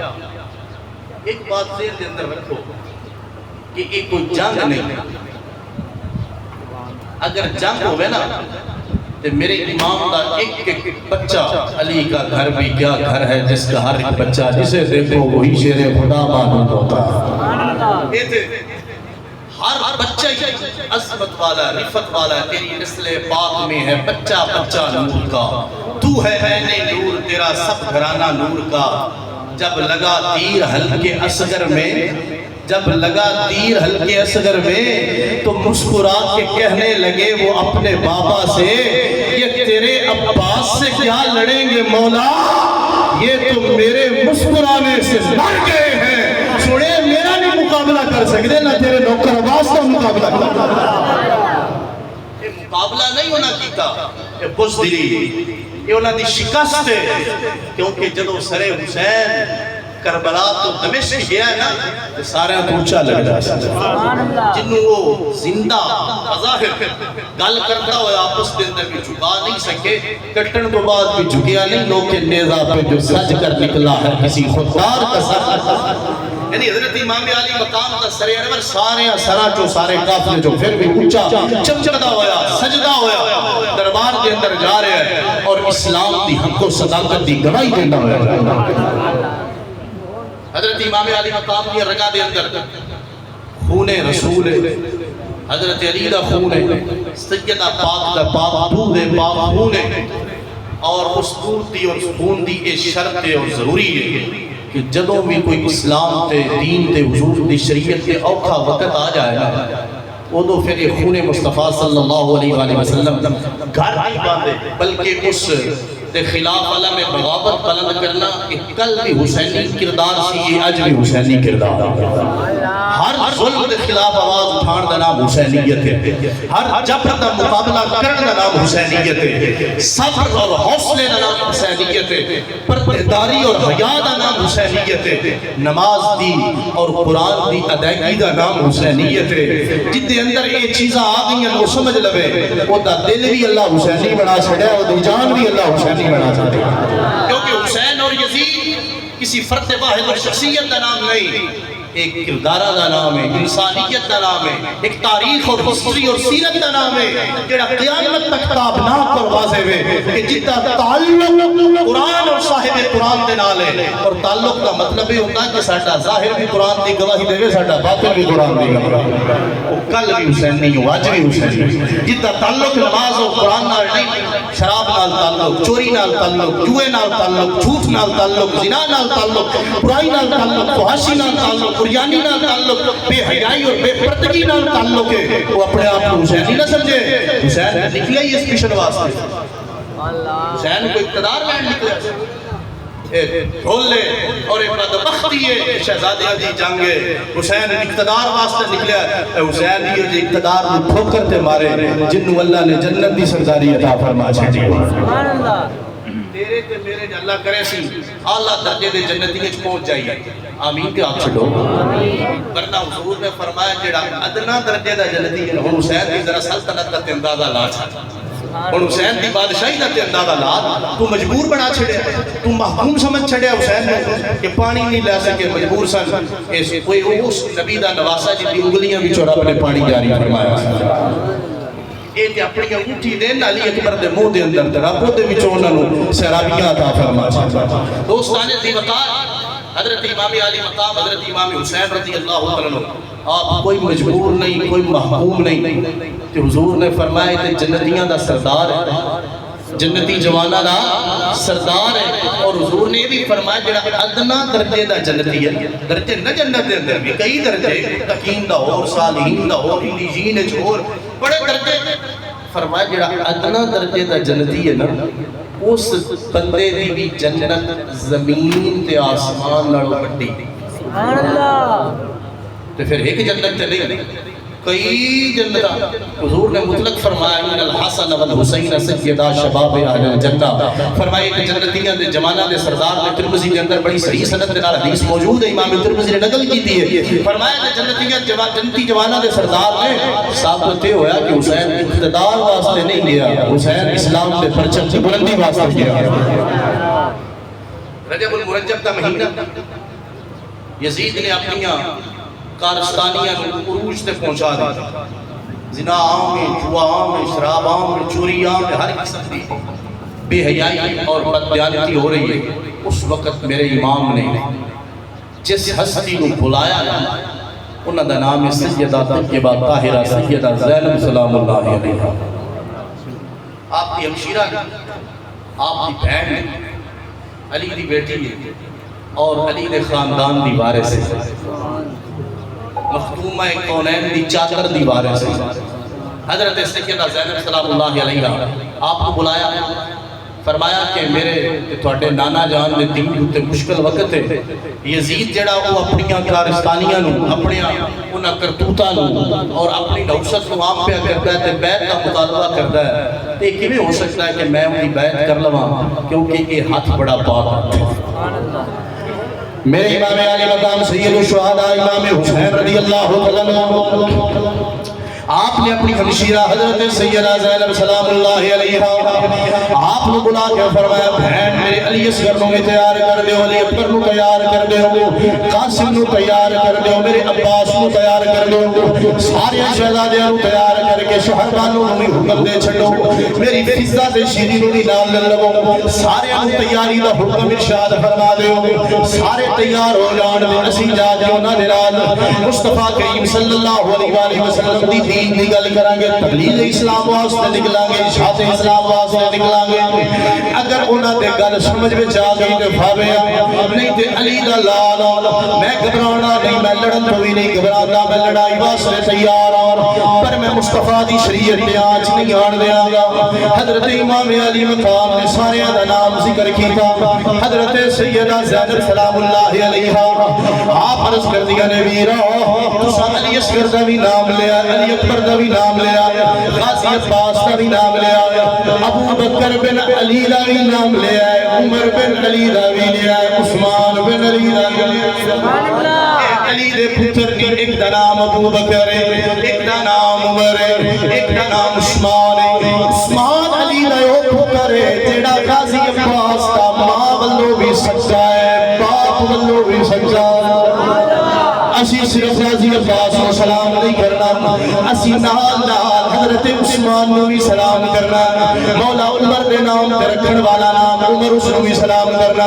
ایک بات ذہن کے اندر رکھو کہ ایک کوئی جنگ نہیں، اگر جنگ ہوئے نا تو میرے امام کا ایک ایک بچہ، علی کا گھر بھی کیا گھر ہے جس کا ہر ایک بچہ جسے دیکھو وہی شیر خدا معلوم ہوتا ہے۔ ہر بچہ عظمت والا، رفت والا، تیری نسل پاک میں ہے بچہ بچہ نور کا، تو ہے عین نور تیرا سب گھرانہ نور کا، جب لگا تیر حلقے اصغر میں، جب لگا تیر حلقے اصغر میں تو مسکرا کے کہنے لگے وہ اپنے بابا سے، یہ تیرے عباس سے کیا لڑیں گے مولا، یہ تو میرے مسکرانے سے مر گئے ہیں، چھوڑے میرا نہیں مقابلہ کر سکتے نہ تیرے نوکر عباس کا مقابلہ کر سکتے۔ یہ مقابلہ نہیں ہونا کیتا، یہ بزدلی، یہ انہوں نے شکست ہے، کیونکہ جدو سر حسین کربلا تو دمشق گیا ہے نا تو سارے اونچا لگ رہا ہے، جنہوں وہ زندہ بظاہر گل کرتا ہوئے آپس کے اندر بھی جھکا نہیں سکے، کٹن کو بعد بھی جھکیا نہیں، لوگ کے نیزہ پہ جو سج کر نکلا ہے کسی خوددار کا سر، یعنی حضرت امام علی مقام کا سر انور سارے سرا جو سارے قافلے جو پھر بھی اونچا چمچمتا ہویا سجدہ ہویا دربار کے اندر جا رہے ہیں اور اسلام دی حق و صداقت دی گواہی دینا ہویا۔ حضرت امام علی مقام کی رگا دے اندر خون رسول حضرت علی دا خون ہے، سیدہ پاک دا پاک دودھ ہے، پاک خون ہے، اور اس دودھ دی اور اس خون دی یہ شرط ہے اور ضروری ہے کہ جدوں بھی کوئی اسلام تے دین تے حضور دی شریعت تے اوکھا وقت آ جائے گا وہ تو پھر یہ خون مصطفیٰ صلی اللہ علیہ وآلہ وسلم گھر نہیں باندھے بلکہ اس دے خلاف علم بغاوت بلند کرنا ایک کل بھی حسینی کردار سی، یہ آج بھی حسینی کردار، ہر ظلم دے خلاف آواز اٹھان دا نام حسینیت ہے، ہر جبر دا مقابلہ کرن دا نام حسینیت ہے، صبر اور حوصلے دا نام حسینیت ہے، پردیداری اور حیا دا نام حسینیت ہے، نماز دی اور قرآن دی ادائیگی دا نام حسینیت ہے، جن دے اندر یہ چیزاں آ گئی ہیں وہ سمجھ لوے وہ دا دل بھی اللہ حسینی بنا چھڑے اور دی جان بھی اللہ حسینی بنا چھڑے، کیونکہ حسین اور یزید کسی فرد واحد اور شخصیت دا نام نہیں، ایک کردارہ دا نام ہے، انسانیت دا نام ہے، ایک تاریخ اور ہسٹری اور سیرت دا نام ہے، جڑا قیامت تک تابناک اور واضح ہے کہ جتا تعلق قرآن اور صاحب قرآن دے نال ہے، اور تعلق کا مطلب یہ ہوتا ہے کہ ساڈا ظاہر بھی قرآن دی گواہی دے، ساڈا باطن بھی قرآن دی گواہی، وہ کل بھی حسینی ہو آج بھی حسینی، جتا تعلق نماز اور قرآن نال نہیں، شراب نال تعلق، چوری نال تعلق، جوئے نال تعلق، جھوٹ نال تعلق، زنا نال تعلق، برائی نال تعلق، فحاشی نال تعلق، قریانی نال تعلق، بے حیائی اور بے پردگی نال تعلق ہے، وہ اپنے آپ کو حسینی نہ سمجھے، حسین نکلے ہی اس مشن واسطے، حسین کو اقتدار میں نکلے، ڈھولے اور ایک بدبختی ہے شہزادیاں دی جنگ ہے، حسین اقتدار واسطے نکلے، حسین یہ اقتدار کو ٹھوکر تے مارے جنہوں اللہ نے جنت دی سرداری عطا فرما چھڑی، تیرے تے میرے اللہ کرے سی اعلیٰ درجے دے جنتی وچ پہنچ جائیے، آمین کہ آپ چھڑو، ورنہ حضور نے فرمایا جڑا ادنا درجے دا جنتی ہے، ہن حسین دی ذرا سلطنت دا اندازہ لا چھڑ، ہن حسین دی بادشاہی دا اندازہ لا، تو مجبور بنا چھڑے، تو محکوم سمجھ چھڑے حسین نے کہ پانی نہیں لے سکے، مجبور سن، کوئی اس نبی دا نواسا جن دی انگلیاں بھی چورا اپنے پانی جاری فرمایا، ایک اپنی انگوٹھی دین علی اکبر دے منہ دے اندر تڑاپو دے وچوں انہاں نوں سیرابیاں عطا فرما چھڑا۔ دوستان دی وقار حضرت امام علی مقام حضرت امام حسین رضی اللہ عنہ، آپ کوئی مجبور نہیں، کوئی محکوم نہیں، کہ حضور نے فرمایا کہ جنتیاں دا سردار ہے، جنتی جوانا دا سردار ہے، اور حضور نے بھی فرمایا جڑا ادنا درجے دا جنتی ہے، درجے نہ جنت دے اندر بھی کئی درجے، تقین دا اور صالحین دا اور انجین چھوڑ بڑے درجے، فرمایا جڑا ادنا درجے دا جنتی ہے نا اس بندے دی بھی جنت زمین تے آسمان نال بڑی، سبحان اللہ، تو پھر ایک جنت تے نہیں، کئی جنت حضور نے مطلق فرمایا ان الحسن والحسین سیدہ شباب اہل الجنہ، فرمایا کہ جنتیاں دے جواناں دے سردار نے ترمذی دے اندر بڑی صحیح سند دے نال حدیث موجود ہے، امام ترمذی نے نقل کیتی ہے، فرمایا کہ جنتی جواناں دے سردار نے ثابت یہ ہویا کہ حسین اقتدار واسطے نہیں گیا، حسین اسلام دے پرچم کی بلندی واسطے گیا۔ رجب المرجب کا مہینہ یزید نے اپنیاں کارستانیاں عروج تے پہنچا دی، زنا عام ہے، جوا عام ہے، شراب عام ہے، چوری عام ہے، ہر قسم کی بے حیائی اور بددیانتی ہو رہی ہے۔ اس وقت میرے امام نے جس ہستی کو بلایا انہاں دا نام ہے سیدہ طیبہ طاہرہ سیدہ زینب سلام اللہ علیہا۔ آپ کی ہمشیرہ آپ کی بہن علی دی بیٹی ہے اور علی دے خاندان دی وارث ہے، مختومہ کونین دی چادر دی وارث ہے۔ حضرت سیدہ زینب سلام اللہ علیہ آپ کو بلایا، فرمایا کہ میرے تھوڑے نانا جان دے دین تے مشکل وقت ہے، یزید جڑا وہ اپنیاں کارستانیاں نو اپنیاں انہاں کرتوتاں نو اور اپنی نوست نو عام پہ کرتا ہے تے بیعت کا مطالبہ کرتا ہے، تے کیویں ہو سکتا ہے کہ میں ان کی بیعت کر لواں کیونکہ یہ ہاتھ بڑا پاک ہے۔ میرے امام علی مقام سید الشہداء امام حسین رضی اللہ عنہ آپ نے اپنی ہمشیرہ حضرت سیدہ زینب سلام اللہ علیہا آپ نے بلا کے فرمایا بہن میرے علی اصغر نو تیار کر دیو، علی اکبر نو تیار کر دیو، قاسم نو تیار کر دیو، میرے عباس نو تیار کر دیو، سارے شہزادیاں نو تیار کر کے شہر بانو نو حکم دے چھڑو، میری فضہ دے شیری نو بھی نام لے لو، سارے نو تیاری دا حکم ارشاد فرما دیو، سارے تیار ہو جان دے اسی جا کے انہاں دے نال مصطفیٰ کریم صلی اللہ علیہ وآلہ وسلم دی دین نگل کریں گے، تبلیغ اسلام واسطے نکلیں گے، اشاعت اسلام واسطے نکلیں گے۔ اگر انہاں دے گل سمجھ میں آ گئی تے بھاویا، نہیں تے علی دا لالا میں گھبرانا نہیں، میں لڑن تو بھی نہیں گھبرانا، میں لڑائی واسطے تیار ہوں، پر میں مصطفیٰ دی شریعت تے آنچ نہیں آن دیاں گا۔ حضرت امام علی مقام نے سارے دا نام ذکر کیتا، حضرت سیدہ زینب سلام اللہ علیہا آپ عرض کر دیا نے ویرا تساں علی اصغر دا بھی نام لیا، علی اکبر دا بھی نام لیا، غازی عباس دا بھی نام لیا، ابو بکر بن علی دا بھی نام لیا، عمر بن علی دا بھی لیا، عثمان بن علی دا بھی لیا۔ علی دے پتر نے ایک دا نام ابو بکر ہے، ایک دا نام عمر ہے، ایک دا نام عثمان ہے۔ عثمان علی دا یو پتر ہے جیڑا غازی عباس دا ماں ولو بھی سچا ہے، باپ ولو بھی سچا ہے۔ اسی صرف غازی عباس کو سلام نہیں کرنا، اسی نال نال حضرت عثمان کو بھی سلام کرنا، مولا عمر دے نام تے رکھن والا نام عمر اس کو بھی سلام کرنا۔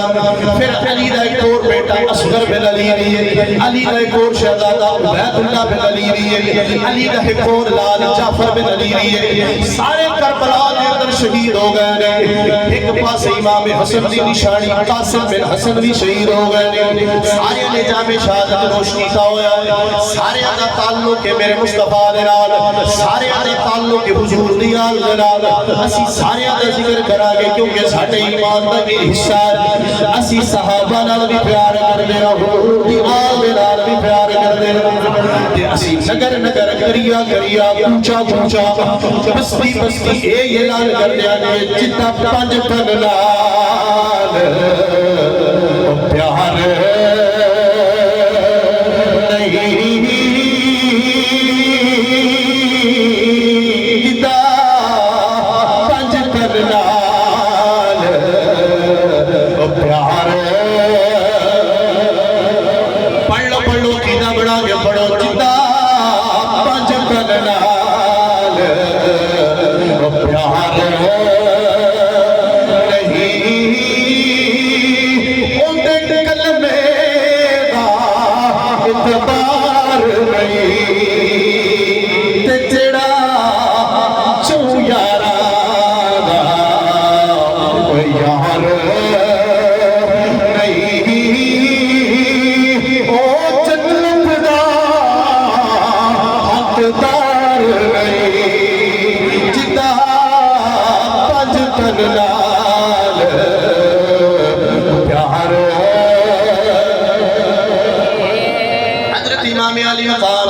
پھر علی دا ایک اور بیٹا اصغر بن علی بھی ہے، علی دا ایک اور شہزادہ عبید اللہ بن علی بھی ہے، علی دا ایک اور لال جعفر بن علی بھی ہے۔ سارے کربلا دے اندر شہید ہو گئے ہیں، ایک پاس امام حسن دی نشانی قاسم بن حسن بھی شہید ہو گئے ہیں، سارے نے جامع شہادت روشنی کا ہویا ہے، سارے دا تعلق ہے میرے مصطفیٰ دے نال، سارے دا تعلق ہے حضور دی آل دے نال، اسی سارے دا ذکر کرا گے کیونکہ ساڈے ایمان دا بھی حصہ ہے، اسی صحابہ نال بھی پیار کردے ہاں، حضور دی آل دے نال بھی پیار کردے ہاں، تے اسی نگر نگر کریا کریا پوچھا پوچھا بستی بستی اے اعلان کردے ہاں کہ جتا پنج پن نال پیار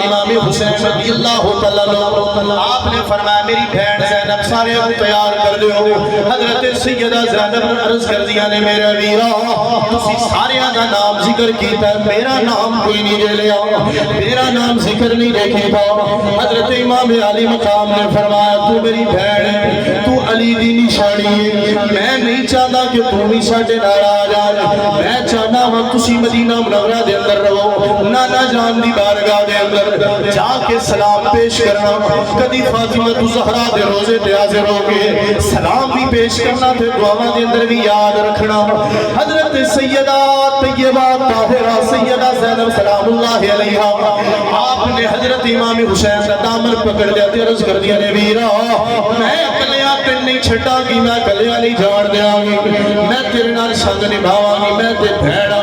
امام حسین رضی اللہ تعالیٰ عنہ آپ نے فرمایا میری بہن زینب سارے تیار کر دیو حضرت سیدہ زینب نے عرض کر دیا نے میرے ویرا تسی سارے دا نام ذکر کیتا ہے میرا نام کوئی نہیں لے لیا میرا نام ذکر نہیں دیکھے تھا حضرت امام علی مقام نے فرمایا تو میری بہن ہے تو علی دی نشانی ہے میں نہیں چاہتا کہ تو بھی ساڈے نال آ جا میں چاہنا وا تسی مدینہ منورہ دے اندر رہو نانا جان دی بارگاہ دے اندر جا کے سلام پیش کرنا کدی فاطمہ زہرا دے روزے تے حاضر ہو کے سلام بھی پیش کرنا تے دعاواں دے اندر بھی یاد رکھنا حضرت سیدہ طیبہ طاہرہ سیدہ زینب سلام اللہ علیہا آپ نے حضرت امام حسین کا دامن پکڑ لیا تے عرض کر دیا نے ویرا میں کلیا تے نہیں چھٹا گی میں کلیا نہیں جان دیاں گی میں تیرے نال سنگ نبھاواں گی میں تے بھیڑا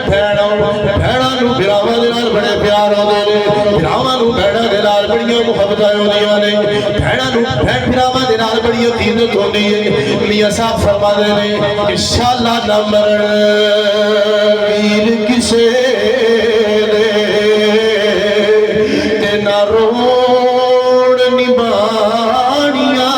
بھیڑا نو بھراواں دے نال بڑے پیار ہوندے نے بھراواں نو بھیڑا دے نال بڑیاں محبتاں ہوندیاں نے بھیڑا نو بھراواں دے نال بڑی عقیدت ہوندی ہے میاں صاحب فرماندے نے کہ شالا نہ مرن ویر کسے دے تے نہ روڑ نبھانیاں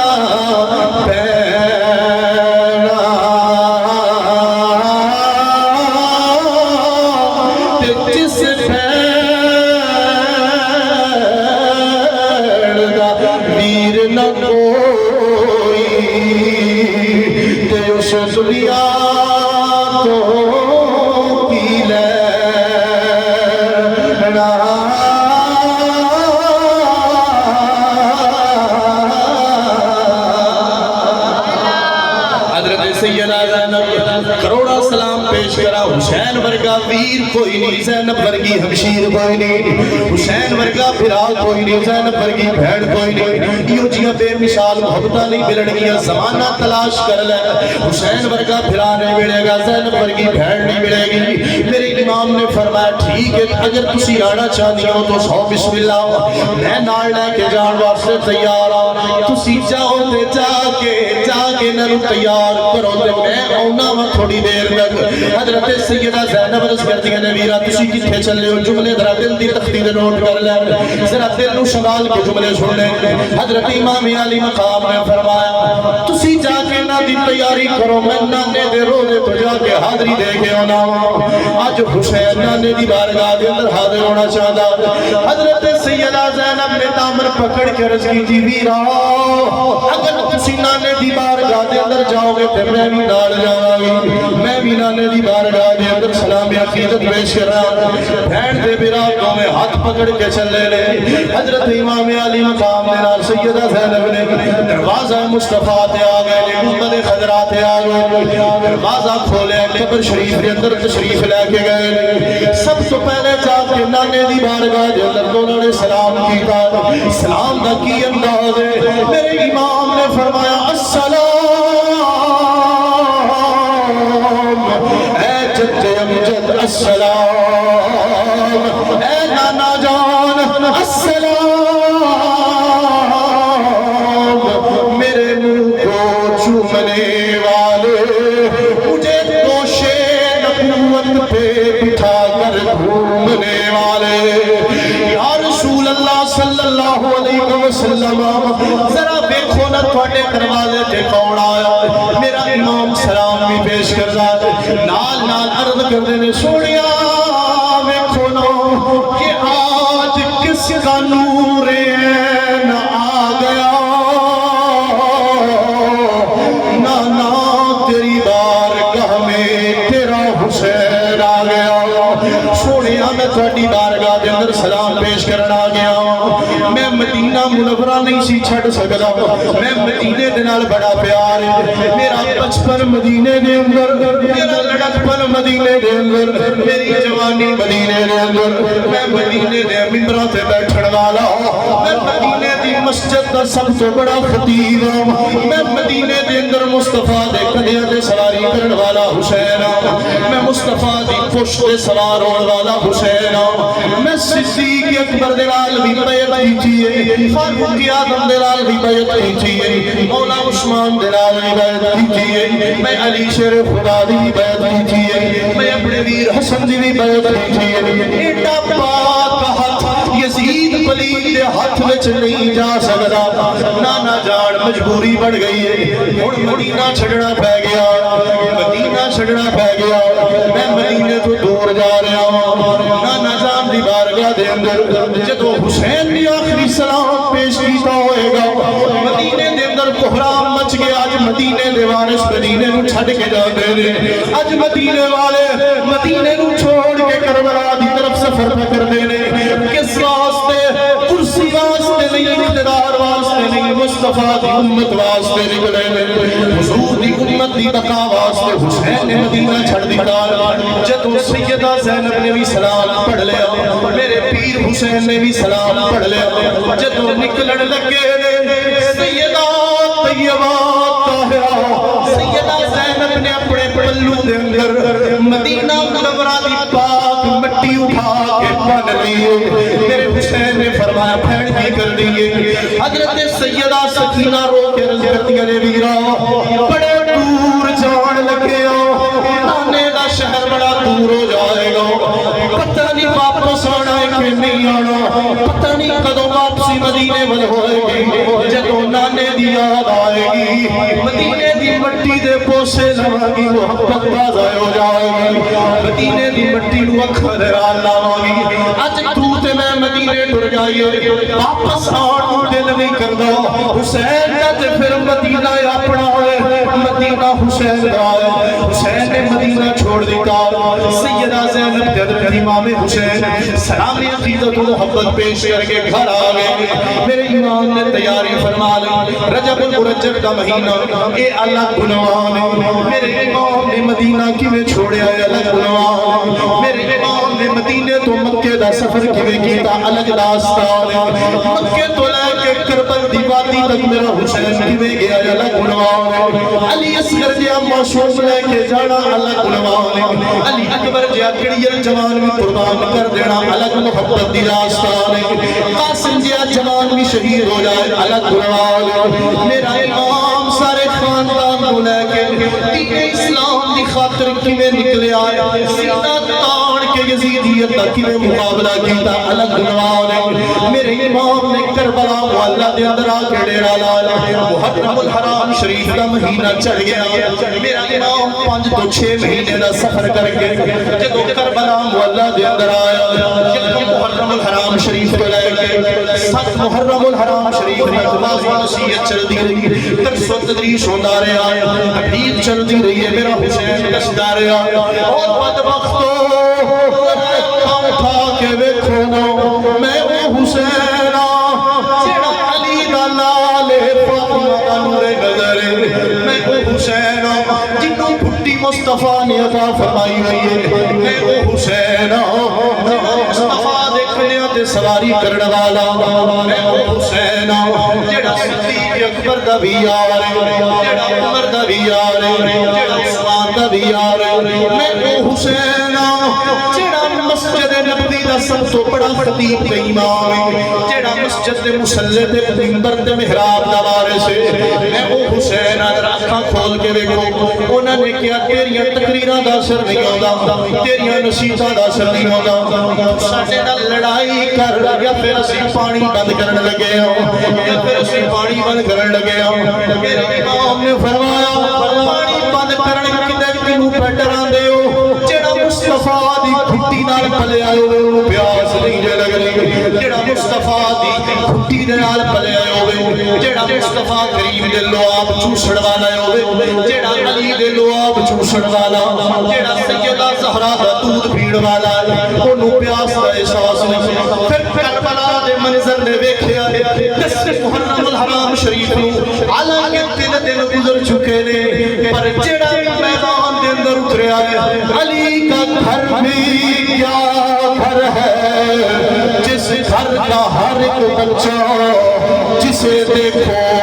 کروڑا سلام پیش کرا حسین ورگا ویر کوئی نہیں زینب ورگی ہمشیر کوئی نہیں حسین ورگا پھرال کوئی نہیں زینب ورگی بھیڑ کوئی نہیں یہ جیاں بے مثال محبتہ نہیں ملن گیا زمانہ تلاش کر لے حسین ورگا پھرال نہیں ملے گا زینب ورگی بھیڑ نہیں ملے گی میرے امام نے فرمایا ٹھیک ہے اگر تسی آنا چاہنی ہو تو سو بسم اللہ میں نال لے کے جان واسطے تیار ہوں تسی جاؤ تے جا کے ننو تیار کرو تے میں آنا وا تھوڑی دیر تک حضرت سیدہ زینب عرض کر دیا نے ویرا تسی کتھے چلے ہو جملے ذرا دل دی تختی دے نوٹ کر لے ذرا دل نو شمال کے جملے سن لے حضرت امام علی مقام نے فرمایا تسی جا کے نا دی تیاری کرو میں نانے دے روزے تو جا کے حاضری دے کے آنا آج حسین نانے دی بارگاہ دے اندر حاضر ہونا چاہتا حضرت سیدہ زینب نے دامن پکڑ کے عرض کی تھی ویرا اگر تسی نانے دی بارگاہ دے اندر جاؤ گے تے میں بھی نال جاواں گی میں بھی نانے دی بارگاہ دے اندر سلام عقیدت پیش کر رہا بہن دے براقوں میں ہاتھ پکڑ کے چلے لے حضرت امام علی مقام نے نال سیدہ زینب نے دروازہ مصطفیٰ تے آ گئے گنبد خضرا تے آ گئے دروازہ کھولے قبر شریف دے اندر تشریف لے کے گئے سب تو پہلے جا کے نانے دی بارگاہ دے اندر دونوں نے سلام کیتا سلام دا کی انداز ہے میرے امام نے فرمایا السلام اے جد امجد السلام اے نانا جان السلام میرے منہ کو چومنے والے مجھے دوشے نبوت پہ بٹھا کر گھومنے والے یا رسول اللہ صلی اللہ علیہ وسلم ذرا دیکھو نہ تھوڑے دروازے تے کون آیا میرا امام سلام بھی پیش کر رہا نال نال عرض کر دینے سونیا ویکھو نو کہ آج کس کا نور عین آ گیا نانا تیری بارگاہ میں تیرا حسین آ گیا سونیا میں تھوڑی بارگاہ دے اندر سلام پیش کرنا گیا میں مدینہ منورہ نہیں سی چھڑ سکتا میں مدینے دے نال بڑا پیار ہے میرا بچپن مدینے دے اندر میرا لڑکپن مدینے دے اندر میری جوانی مدینے دے اندر میں مدینے دے ممبراں تے بیٹھن والا میں مدینے دی مسجد دا سب تو بڑا خطیب ہوں میں مدینے دے اندر مصطفیٰ دے کدیاں تے سواری کرن والا حسین ہوں میں مصطفیٰ دی پشت تے سوار ہون والا حسین ہوں میں صدیق اکبر دے نال بھی بیعت کیتی ہے فاروق اعظم دے نال بھی بیعت کیتی ہے مولا عثمان دے نال بھی بیعت کیتی ہے میں علی شیر خدا دی بھی بیعت کیتی ہے میں اپنے ویر حسن دی بھی بیعت کیتی ہے ایڈا پاک ہاتھ یزید پلید دے ہاتھ وچ نہیں جا سکدا نانا جان مجبوری بن گئی ہے ہن مدینہ چھڈنا پے گیا مدینہ چھڈنا پے گیا میں مدینے تو دور جا رہا ہوں نانا جان دی بارگاہ دے اندر جدوں حسین دی آخری سلام پیش کیتا ہوئے گا مدینے دے اندر کوہرام مچ گیا اج مدینے دے وارث مدینے نو چھڈ کے جاندے نے اج مدینے والے مدینے نو چھوڑ کے کربلا دی طرف سفر پہ کردے نے کس واسطے کرسی واسطے نہیں اقتدار واسطے نہیں مصطفیٰ دی امت واسطے نکلے نے حضور دی امت دی بقا واسطے حسین نے مدینہ چھڑ دیتا جدوں سیدہ زینب نے بھی سلام پڑھ لیا میرے پیر حسین نے بھی سلام پڑھ لیا جدوں نکلن لگے نے سیدہ طیبہ طاہرہ سیدہ زینب نے اپنے پلو دے اندر مدینہ منورہ دی پاک مٹی اٹھا کے بن لی میرے حسین نے فرمایا پھیڑ کی کر دیئے حضرت سیدہ سکینہ رو کے رضی کرتی ہے ویرا بڑے دور جان لگے نانے دا شہر بڑا دور ہو جائے گا پتہ نہیں واپس آنا ہے کہ نہیں آنا پتہ نہیں کدوں واپسی مدینے میں ہوئے گی جدوں نانے دی یاد آئے گی مدینے دی مٹی دے پوسے لگا گی محبت بازائے ہو جائے گی مدینے دی مٹی نو اکھر رال لاؤں گی اج تو تے میں مدینے ٹر جائیے واپس آن دل نہیں کردہ حسین دا تے پھر مدینہ اپنا ہے مدینہ حسین دا ہے حسین نے مدینہ چھوڑ دیتا سیدہ زینب حضرت امام حسین سلامی عقیدت و محبت پیش کر کے گھر آ گئے میرے امام نے تیاری فرما لی رجب المرجب کا مہینہ اے الگ عنوان ہے میرے امام نے مدینہ کی میں چھوڑیا ہے الگ عنوان میرے امام نے مدینے تو مکہ دا سفر کی میں کیتا الگ داستان ہے مکہ تو لے کے کربل دی وادی تک میرا حسین کی میں گیا ہے الگ عنوان ہے علی اصغر جیا معصوم لے کے جانا الگ عنوان ہے علی اکبر جیا کڑیر جوان بھی قربان کر دینا الگ محبت دی داستان ہے قاسم جیا جوان بھی شہید ہو جائے الگ عنوان ہے میرا امام سارے خاندان کو لے کے دین اسلام دی خاطر کی میں نکلے آئے سیدہ تاڑ کے یزیدیت کی میں مقابلہ کیتا الگ عنوان ہے میرے امام نے کربلا معلہ دے اندر آ کے ڈیرا لالا محرم الحرام شریف کا مہینہ چڑھ گیا میرا امام 5 تو 6 مہینے دا سفر کر کے جدو کربلا معلہ دے اندر آیا جدو محرم الحرام شریف کو لے کے 7 محرم الحرام شریف نے نماز نصیحت چل دی رہی درس و تدریس ہوتا رہا حدیث چل دی رہی ہے میرا حسین دستا رہا اور بدبختو اٹھا کے ویکھو میں وہ حسین جڑا علی دا لال فاطمہ دا نور نظر میں وہ حسین جنوں پھٹی مصطفیٰ نے عطا فرمائی ہوئی ہے میں وہ حسین مصطفیٰ دیکھنے تے سواری کرنے والا میں وہ حسین جڑا صدیق اکبر دا بھی یار جڑا عمر دا بھی یار جڑا عثمان دا بھی یار میں وہ حسین جڑا مسجد نبوی دا سب تو بڑا خطیب تے امام جڑا مسجد دے مصلی تے منبر تے محراب دا وارث میں وہ حسین اکھاں کھول کے ویکھو انہاں نے کیا تیریاں تقریراں دا اثر نہیں ہوندا تیریاں نصیحتاں دا اثر نہیں ہوندا ساڈے نال لڑائی کر یا پھر اسی پانی بند کرن لگے ہوں یا پھر اسی پانی بند کرن لگے ہوں میرے امام نے فرمایا پانی بند کرن کدے کینوں پہ ڈراندے ہو جڑا مصطفیٰ دی گھٹی نال پلے آئے ہوئے پیاس نہیں جے لگ رہی جڑا مصطفیٰ دی گھٹی نال پلے آئے ہوئے جڑا مصطفیٰ کریم دے لعاب چوسڑ والا ہوئے جڑا علی دے لعاب چوسڑ والا جڑا سیدہ زہرا دا دودھ پیڑ والا اونوں پیاس دا احساس نہیں پھر کربلا دے منظر نے ویکھیا 10 محرم الحرام شریف نو حالانکہ 3 دن گزر چکے نے پر جڑا میدان دے اندر اتریا علی کا گھر بھی کیا گھر ہے جس گھر کا ہر ایک بچہ جسے دیکھو